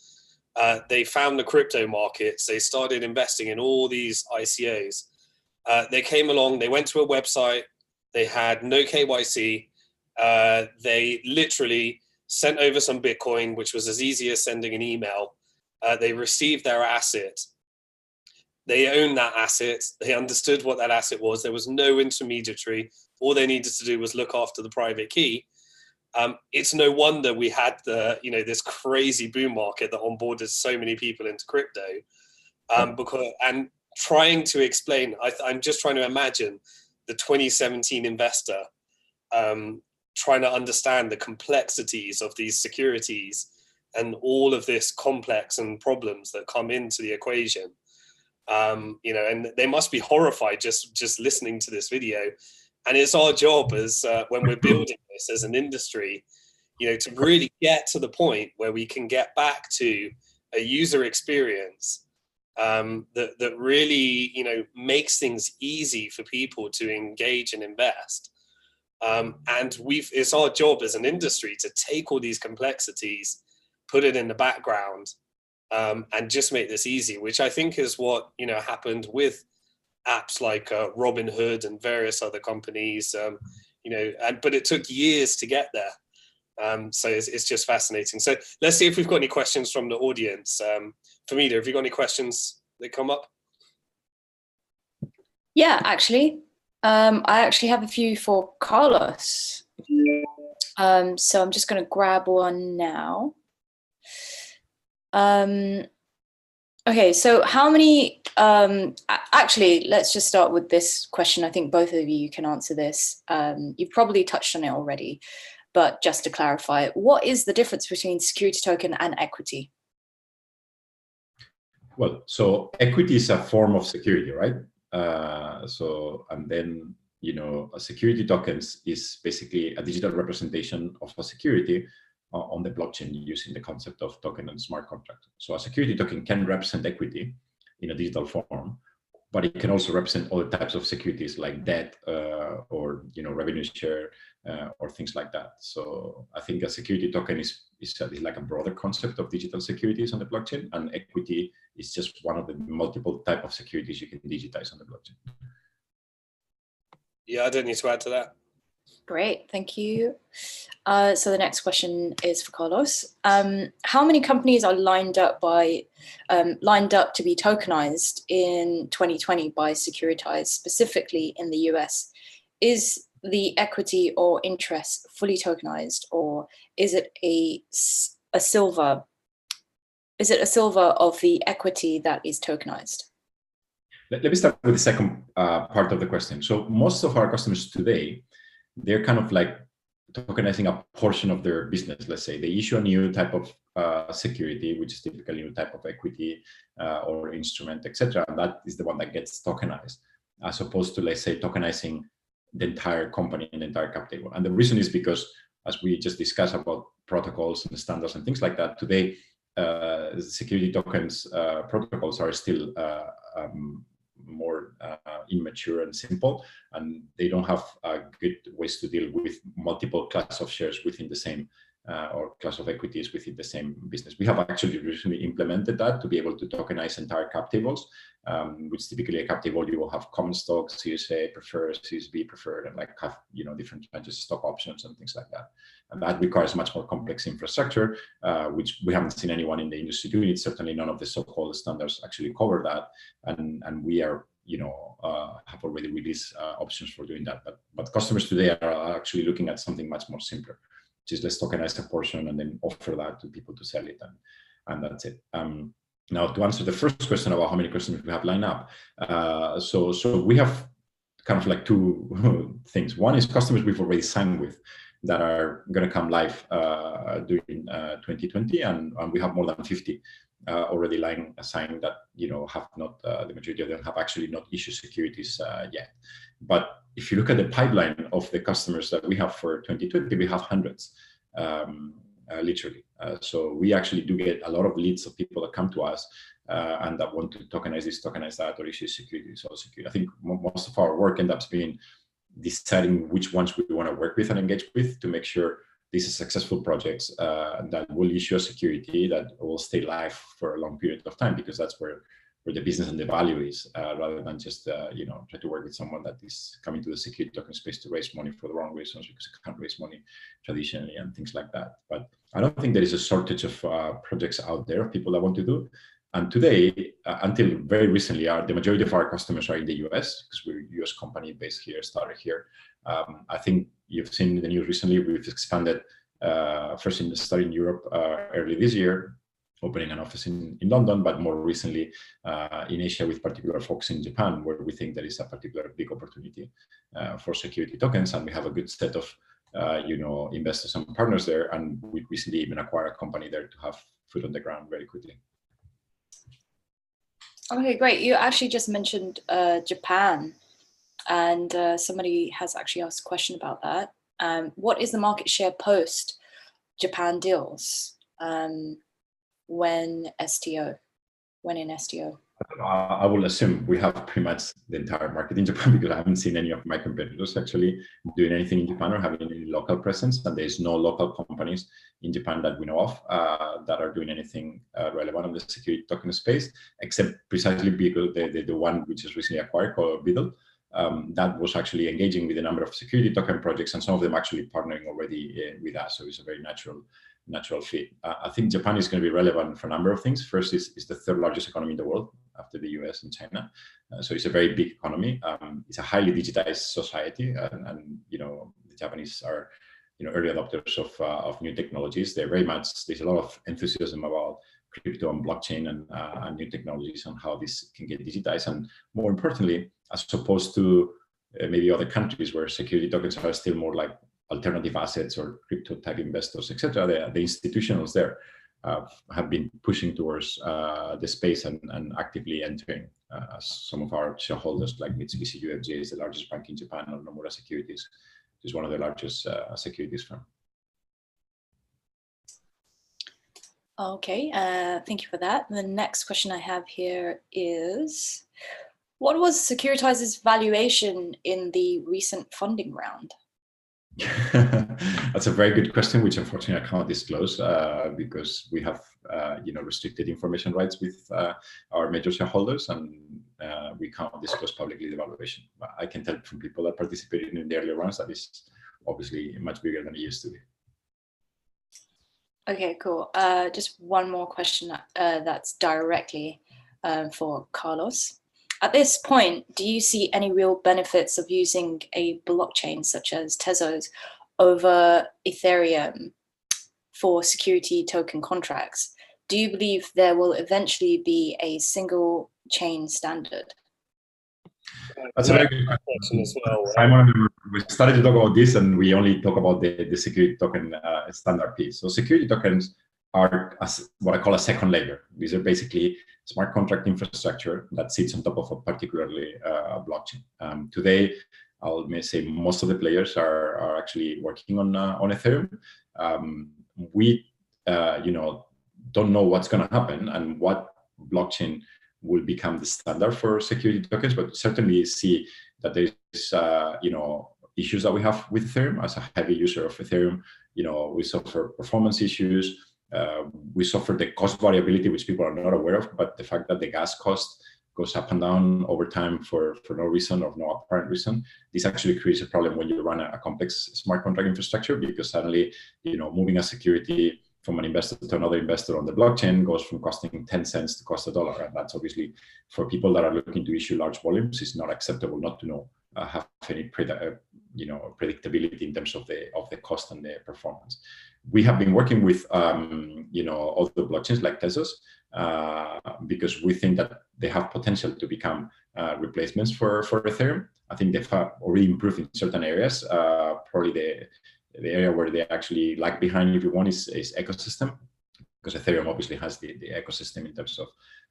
They found the crypto markets. They started investing in all these ICOs. They came along. They went to a website. They had no KYC. They literally sent over some Bitcoin, which was as easy as sending an email. They received their asset. They owned that asset. They understood what that asset was. There was no intermediary. All they needed to do was look after the private key. It's no wonder we had this crazy boom market that onboarded so many people into crypto. And trying to explain, I'm just trying to imagine the 2017 investor trying to understand the complexities of these securities and all of this complex and problems that come into the equation. And they must be horrified just listening to this video. And it's our job as when we're building this as an industry, to really get to the point where we can get back to a user experience that really, makes things easy for people to engage and invest. And it's our job as an industry to take all these complexities, put it in the background, and just make this easy, which I think is what happened with apps like Robinhood and various other companies. But it took years to get there. So it's just fascinating. So let's see if we've got any questions from the audience. Famida, have you got any questions that come up? Yeah, actually. I actually have a few for Carlos. So I'm just going to grab one now. Okay, so how many, actually, let's just start with this question. I think both of you can answer this. You've probably touched on it already, but just to clarify, what is the difference between security token and equity? Well, so equity is a form of security, right? And then, a security tokens is basically a digital representation of a security on the blockchain using the concept of token and smart contract. So a security token can represent equity in a digital form, but it can also represent other types of securities like debt or revenue share or things like that. So I think a security token is like a broader concept of digital securities on the blockchain, and equity is just one of the multiple type of securities you can digitize on the blockchain. Yeah, I don't need to add to that. Great, thank you. So the next question is for Carlos. How many companies are lined up to be tokenized in 2020 by Securitize, specifically in the US? Is the equity or interest fully tokenized, or is it a silver? Is it a silver of the equity that is tokenized? Let me start with the second part of the question. So most of our customers today, they're kind of like tokenizing a portion of their business. Let's say they issue a new type of security, which is typically a new type of equity or instrument, etc. And that is the one that gets tokenized, as opposed to, let's say, tokenizing the entire company and the entire cap table. And the reason is because, as we just discussed about protocols and standards and things like that, today security tokens protocols are still more immature and simple, and they don't have good ways to deal with multiple class of shares within the same or class of equities within the same business. We have actually recently implemented that to be able to tokenize entire cap tables, which typically a cap table, you will have common stocks, Series A preferred, Series B preferred, and like have different kinds of stock options and things like that. And that requires much more complex infrastructure, which we haven't seen anyone in the industry doing it. Certainly none of the so-called standards actually cover that. And we are, have already released options for doing that. But customers today are actually looking at something much more simpler, which is let's tokenize a portion and then offer that to people to sell it. And that's it. Now, to answer the first question about how many customers we have lined up. So we have kind of like two things. One is customers we've already signed with that are going to come live during 2020, and we have more than 50 already signed that have not the majority of them have actually not issued securities yet. But if you look at the pipeline of the customers that we have for 2020, we have hundreds. literally. So we actually do get a lot of leads of people that come to us and that want to tokenize this, tokenize that, or issue securities or security. I think most of our work ends up being deciding which ones we want to work with and engage with to make sure these are successful projects that will issue a security that will stay live for a long period of time, because that's where the business and the value is, rather than just try to work with someone that is coming to the security token space to raise money for the wrong reasons, because it can't raise money traditionally and things like that. But I don't think there is a shortage of projects out there of people that want to do. And today, until very recently, the majority of our customers are in the US, because we're a US company based here, started here. I think you've seen the news recently, we've expanded first starting in Europe early this year, opening an office in London, but more recently in Asia, with particular focus in Japan, where we think there is a particular big opportunity for security tokens. And we have a good set of investors and partners there. And we recently even acquired a company there to have foot on the ground very quickly. Okay, great. You actually just mentioned Japan, and somebody has actually asked a question about that. What is the market share post Japan deals when in STO? I will assume we have pretty much the entire market in Japan, because I haven't seen any of my competitors actually doing anything in Japan or having any local presence, and there's no local companies in Japan that we know of that are doing anything relevant in the security token space, except precisely because the one which is recently acquired, called BnkToTheFuture, that was actually engaging with a number of security token projects, and some of them actually partnering already with us. So it's a very natural fit. I think Japan is going to be relevant for a number of things. First, is the third largest economy in the world after the US and China. So it's a very big economy. It's a highly digitized society, and the Japanese are early adopters of new technologies. There's a lot of enthusiasm about crypto and blockchain and new technologies and how this can get digitized. And more importantly, as opposed to maybe other countries where security tokens are still more like alternative assets or crypto type investors, etc., the institutionals there have been pushing towards the space and actively entering. Some of our shareholders, like Mitsubishi UFJ, is the largest bank in Japan, or Nomura Securities is one of the largest securities firms. Okay, thank you for that. The next question I have here is, what was Securitize's valuation in the recent funding round? That's a very good question, which unfortunately I can't disclose because we have restricted information rights with our major shareholders, and we can't disclose publicly the valuation. But I can tell from people that participated in the earlier rounds that is obviously much bigger than it used to be. Okay, cool. Just one more question that's directly for Carlos. At this point, do you see any real benefits of using a blockchain such as Tezos over Ethereum for security token contracts? Do you believe there will eventually be a single chain standard? That's a very good question as well. Simon, we started to talk about this, and we only talk about the security token standard piece. So security tokens are what I call a second layer. These are basically smart contract infrastructure that sits on top of a particularly blockchain. Today, I may say most of the players are actually working on Ethereum. We don't know what's going to happen and what blockchain will become the standard for security tokens, but certainly see that there's issues that we have with Ethereum. As a heavy user of Ethereum, we suffer performance issues. We suffer the cost variability, which people are not aware of, but the fact that the gas cost goes up and down over time for no reason or no apparent reason. This actually creates a problem when you run a complex smart contract infrastructure, because suddenly, moving a security from an investor to another investor on the blockchain goes from costing 10 cents to cost $1. And that's obviously, for people that are looking to issue large volumes, it's not acceptable not to have any predictability in terms of the cost and the performance. We have been working with other blockchains like Tezos because we think that they have potential to become replacements for Ethereum. I think they've already improved in certain areas. Probably the area where they actually lag behind, if you want, is ecosystem, because Ethereum obviously has the ecosystem in terms of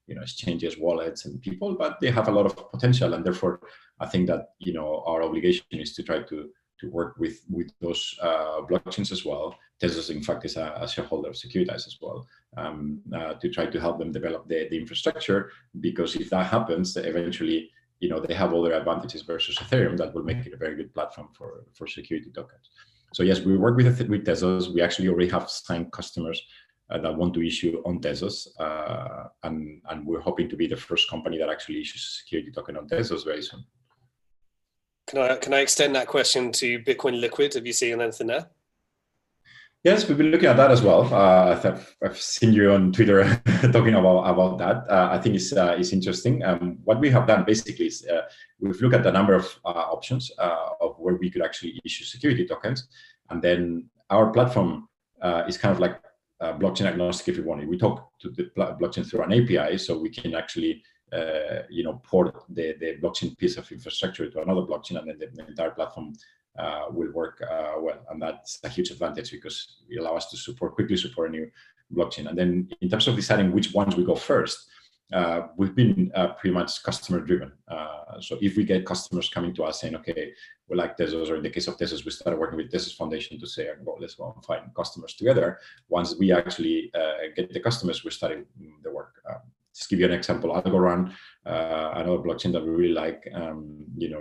exchanges, wallets, and people, but they have a lot of potential, and therefore I think that our obligation is to try to to work with those blockchains as well. Tezos, in fact, is a shareholder of Securitize as well, to try to help them develop the infrastructure, because if that happens, eventually, they have all their advantages versus Ethereum that will make it a very good platform for security tokens. So yes, we work with Tezos. We actually already have signed customers that want to issue on Tezos, and we're hoping to be the first company that actually issues a security token on Tezos very soon. Can I extend that question to Bitcoin Liquid? Have you seen anything there? Yes, we've been looking at that as well. I've seen you on Twitter talking about that. I think it's interesting. What we have done basically is we've looked at the number of options of where we could actually issue security tokens, and then our platform is kind of like blockchain agnostic, if you want. We talk to the blockchain through an API, so we can actually port the blockchain piece of infrastructure to another blockchain, and then the entire platform will work well. And that's a huge advantage because it allows us to quickly support a new blockchain. And then in terms of deciding which ones we go first, we've been pretty much customer driven. So if we get customers coming to us saying, okay, we like Tezos, or in the case of Tezos, we started working with Tezos Foundation to say, well, let's go and find customers together. Once we actually get the customers, we're starting the work. Just give you an example, Algorand, another blockchain that we really like.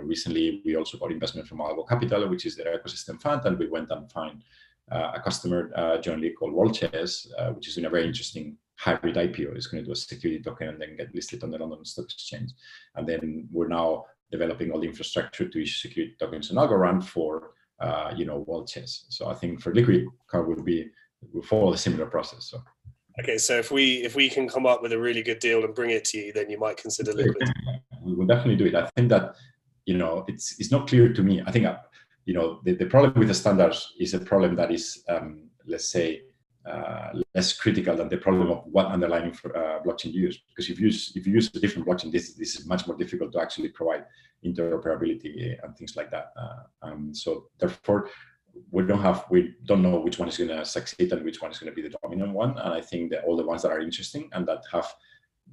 Recently we also got investment from Algo Capital, which is their ecosystem fund, and we went and found a customer jointly called World-Chess, which is in a very interesting hybrid IPO. It's going to do a security token and then get listed on the London Stock Exchange. And then we're now developing all the infrastructure to issue security tokens on Algorand for World-Chess. So I think for Liquid Card will follow a similar process. So. Okay, so if we can come up with a really good deal and bring it to you, then you might consider Liquid. We will definitely do it. I think that it's not clear to me. I think the problem with the standards is a problem that is let's say less critical than the problem of what underlying blockchain you use. Because if you use a different blockchain, this is much more difficult to actually provide interoperability and things like that. So therefore, we don't know which one is going to succeed and which one is going to be the dominant one. And I think that all the ones that are interesting and that have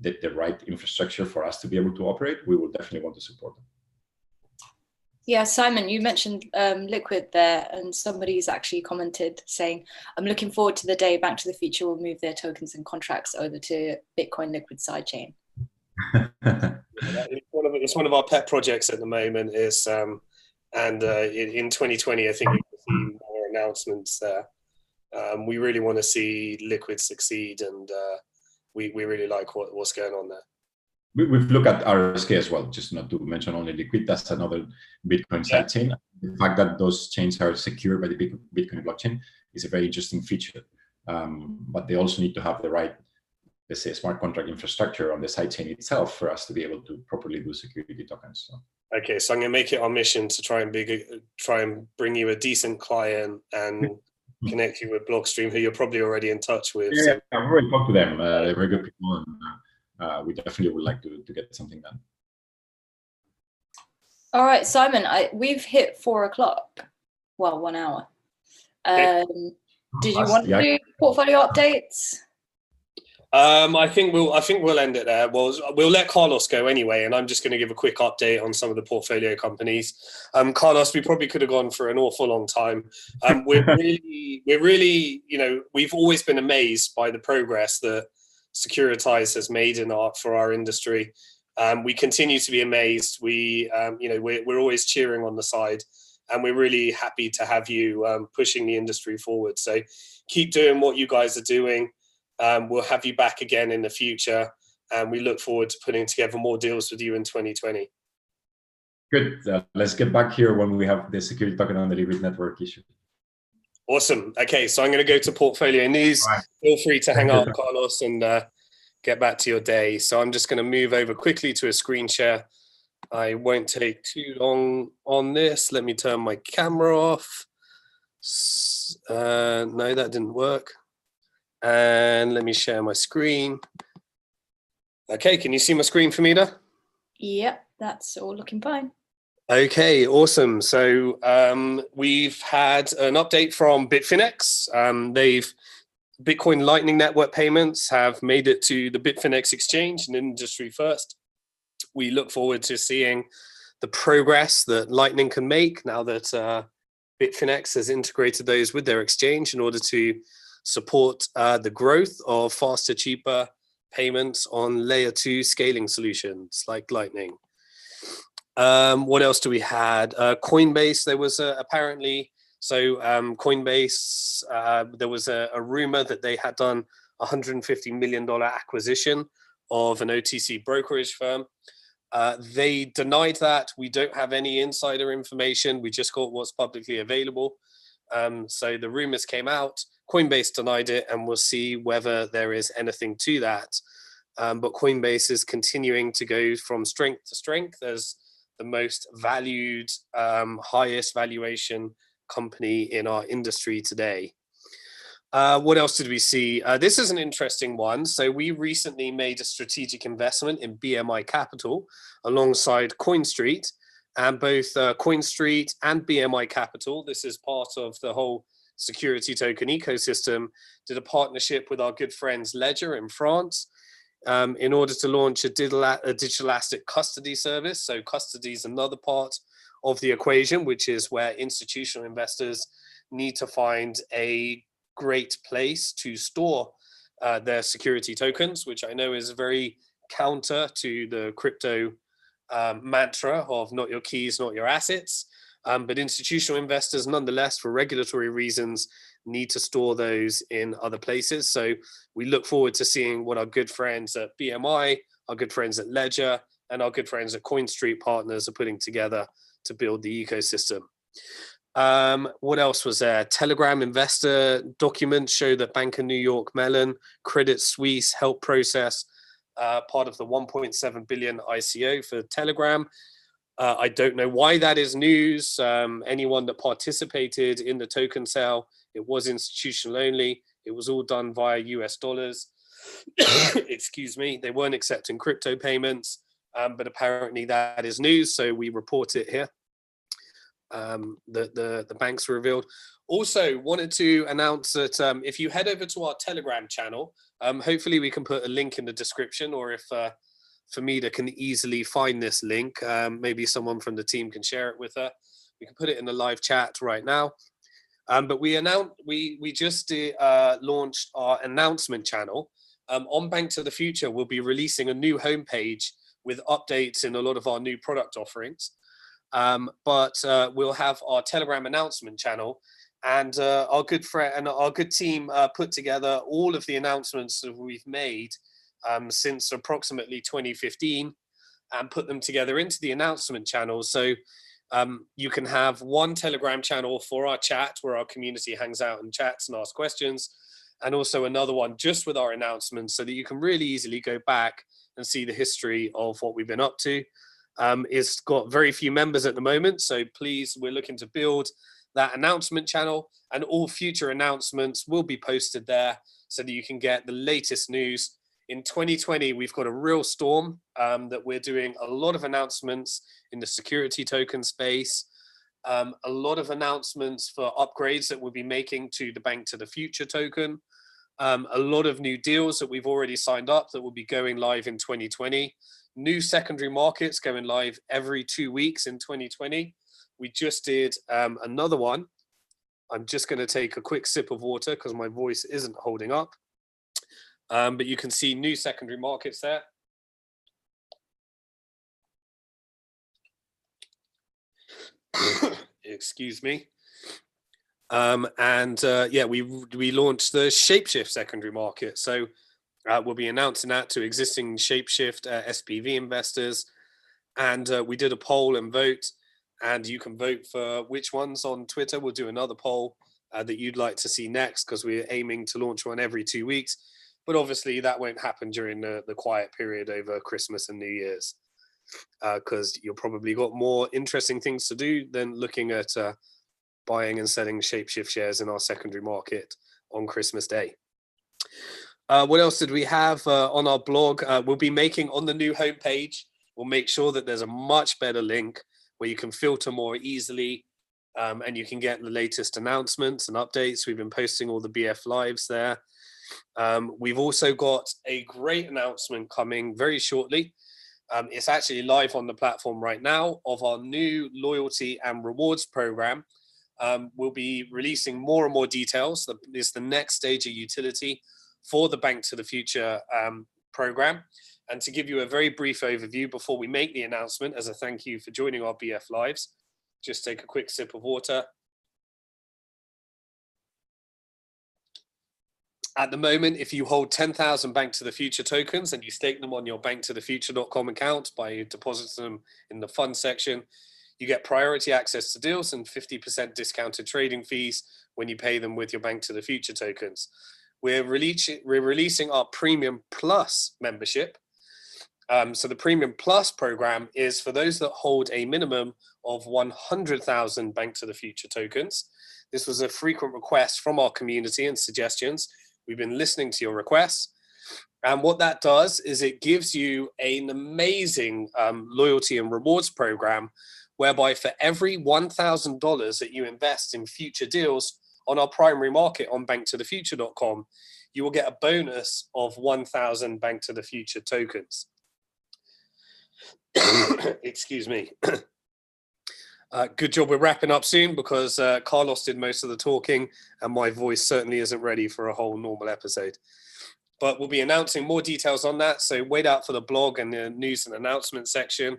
the right infrastructure for us to be able to operate, we will definitely want to support them. Yeah, Simon, you mentioned Liquid there, and somebody's actually commented saying, I'm looking forward to the day BnkToTheFuture will move their tokens and contracts over to Bitcoin Liquid sidechain. It's one of our pet projects at the moment. And in 2020, I think we will see more announcements there. We really want to see Liquid succeed, and we really like what's going on there. We've looked at RSK as well, just not to mention only Liquid. That's another Bitcoin sidechain. The fact that those chains are secured by the Bitcoin blockchain is a very interesting feature. But they also need to have the right, let's say, smart contract infrastructure on the sidechain itself for us to be able to properly do security tokens. So. Okay, so I'm going to make it our mission to try and bring you a decent client and connect you with Blockstream, who you're probably already in touch with. Yeah, I've already talked to them. They're very good people, and we definitely would like to get something done. All right, Simon, we've hit 4 o'clock. Well, 1 hour. Did you want to do portfolio updates? I think we'll end it there. We'll let Carlos go anyway, and I'm just going to give a quick update on some of the portfolio companies. Carlos, we probably could have gone for an awful long time. We're really, we've always been amazed by the progress that Securitize has made for our industry. We continue to be amazed. We're always cheering on the side, and we're really happy to have you pushing the industry forward. So keep doing what you guys are doing. We'll have you back again in the future, and we look forward to putting together more deals with you in 2020. Good. Let's get back here when we have the security token on the Liquid network issue. Awesome. Okay, so I'm going to go to portfolio news. Right. Feel free to hang up, Carlos, and get back to your day. So I'm just going to move over quickly to a screen share. I won't take too long on this. Let me turn my camera off. No, that didn't work. And let me share my screen. Okay, can you see my screen, Famida? Yep, that's all looking fine. Okay, awesome. So we've had an update from Bitfinex. Bitcoin Lightning Network payments have made it to the Bitfinex exchange, an industry first. We look forward to seeing the progress that Lightning can make now that Bitfinex has integrated those with their exchange in order to support the growth of faster, cheaper payments on layer 2 scaling solutions like Lightning. What else do we had? Coinbase, there was apparently, so Coinbase, there was a rumor that they had done $150 million acquisition of an OTC brokerage firm. They denied that. We don't have any insider information. We just got what's publicly available. So the rumors came out, Coinbase denied it, and we'll see whether there is anything to that. But Coinbase is continuing to go from strength to strength as the most valued, highest valuation company in our industry today. What else did we see? This is an interesting one. So we recently made a strategic investment in BMI Capital alongside CoinStreet, and both CoinStreet and BMI Capital, this is part of the whole security token ecosystem, did a partnership with our good friends Ledger in France in order to launch a digital asset custody service. So custody is another part of the equation, which is where institutional investors need to find a great place to store their security tokens, which I know is very counter to the crypto mantra of not your keys, not your assets. But institutional investors, nonetheless, for regulatory reasons, need to store those in other places. So we look forward to seeing what our good friends at BMI, our good friends at Ledger, and our good friends at CoinStreet Partners are putting together to build the ecosystem. What else was there? Telegram investor documents show that Bank of New York Mellon, Credit Suisse helped process part of the 1.7 billion ICO for Telegram. I don't know why that is news. Anyone that participated in the token sale, it was institutional only. It was all done via US dollars. Excuse me. They weren't accepting crypto payments, but apparently that is news. So we report it here. The banks were revealed. Also wanted to announce that if you head over to our Telegram channel, hopefully we can put a link in the description, or if Famida can easily find this link, maybe someone from the team can share it with her. We can put it in the live chat right now. But we just launched our announcement channel. On BnkToTheFuture, we'll be releasing a new homepage with updates in a lot of our new product offerings. But we'll have our Telegram announcement channel, and our good friend and our good team put together all of the announcements that we've made since approximately 2015, and put them together into the announcement channel. So you can have one Telegram channel for our chat, where our community hangs out and chats and asks questions, and also another one just with our announcements, so that you can really easily go back and see the history of what we've been up to. It's got very few members at the moment, so please, we're looking to build that announcement channel, and all future announcements will be posted there so that you can get the latest news. In 2020, we've got a real storm that we're doing a lot of announcements in the security token space, a lot of announcements for upgrades that we'll be making to the BnkToTheFuture token, a lot of new deals that we've already signed up that will be going live in 2020. New secondary markets going live every 2 weeks in 2020. We just did another one. I'm just going to take a quick sip of water because my voice isn't holding up. But you can see new secondary markets there. Excuse me. Yeah, we launched the Shapeshift secondary market. So we'll be announcing that to existing Shapeshift SPV investors. And we did a poll and vote, and you can vote for which ones on Twitter. We'll do another poll that you'd like to see next, because we're aiming to launch one every 2 weeks. But obviously that won't happen during the quiet period over Christmas and New Year's, because you've probably got more interesting things to do than looking at buying and selling Shapeshift shares in our secondary market on Christmas Day. What else did we have on our blog? We'll be making on the new homepage, we'll make sure that there's a much better link where you can filter more easily, and you can get the latest announcements and updates. We've been posting all the BF lives there. We've also got a great announcement coming very shortly. It's actually live on the platform right now, of our new loyalty and rewards program. we'll be releasing more and more details. It's the next stage of utility for the Bank to the Future program. And to give you a very brief overview before we make the announcement, as a thank you for joining our BF Lives, just take a quick sip of water. At the moment, if you hold 10,000 Bank to the Future tokens and you stake them on your BnkToTheFuture.com account by depositing them in the fund section, you get priority access to deals and 50% discounted trading fees when you pay them with your Bank to the Future tokens. We're releasing our Premium Plus membership. So the Premium Plus program is for those that hold a minimum of 100,000 Bank to the Future tokens. This was a frequent request from our community and suggestions. We've been listening to your requests. And what that does is it gives you an amazing loyalty and rewards program, whereby for every $1,000 that you invest in future deals on our primary market on BnkToTheFuture.com, you will get a bonus of 1,000 Bank to the Future tokens. Excuse me. Good job we're wrapping up soon, because Carlos did most of the talking and my voice certainly isn't ready for a whole normal episode. But we'll be announcing more details on that, so wait out for the blog and the news and announcement section.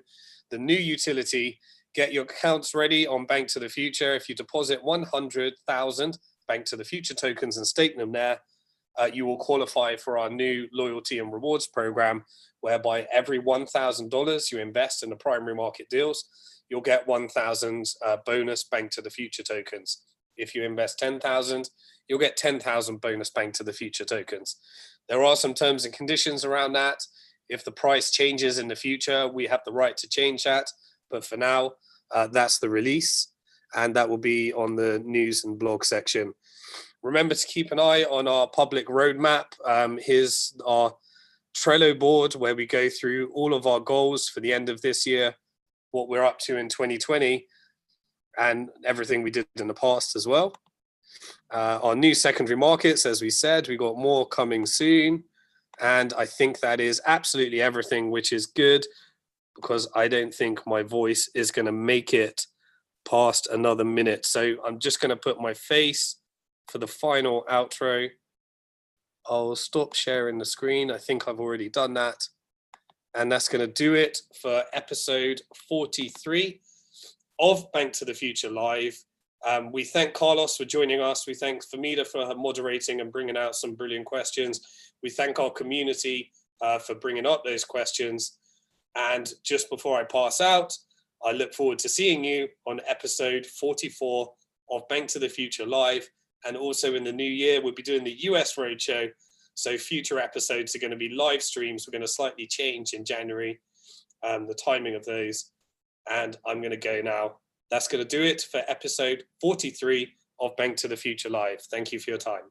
The new utility, get your accounts ready on Bank to the Future. If you deposit 100,000 Bank to the Future tokens and stake them there, you will qualify for our new loyalty and rewards program, whereby every $1,000 you invest in the primary market deals, you'll get 1,000 bonus Bank to the Future tokens. If you invest 10,000, you'll get 10,000 bonus Bank to the Future tokens. There are some terms and conditions around that. If the price changes in the future, we have the right to change that. But for now, that's the release, and that will be on the news and blog section. Remember to keep an eye on our public roadmap. Here's our Trello board where we go through all of our goals for the end of this year, what we're up to in 2020, and everything we did in the past as well. Our new secondary markets, as we said, we got more coming soon. And I think that is absolutely everything, which is good, because I don't think my voice is going to make it past another minute. So I'm just going to put my face for the final outro. I'll stop sharing the screen. I think I've already done that. And that's going to do it for episode 43 of Bank to the Future Live. We thank Carlos for joining us. We thank Famida for her moderating and bringing out some brilliant questions. We thank our community for bringing up those questions. And just before I pass out, I look forward to seeing you on episode 44 of Bank to the Future Live. And also in the new year, we'll be doing the US Roadshow. So future episodes are going to be live streams. We're going to slightly change in January, the timing of those. And I'm going to go now. That's going to do it for episode 43 of Bank to the Future Live. Thank you for your time.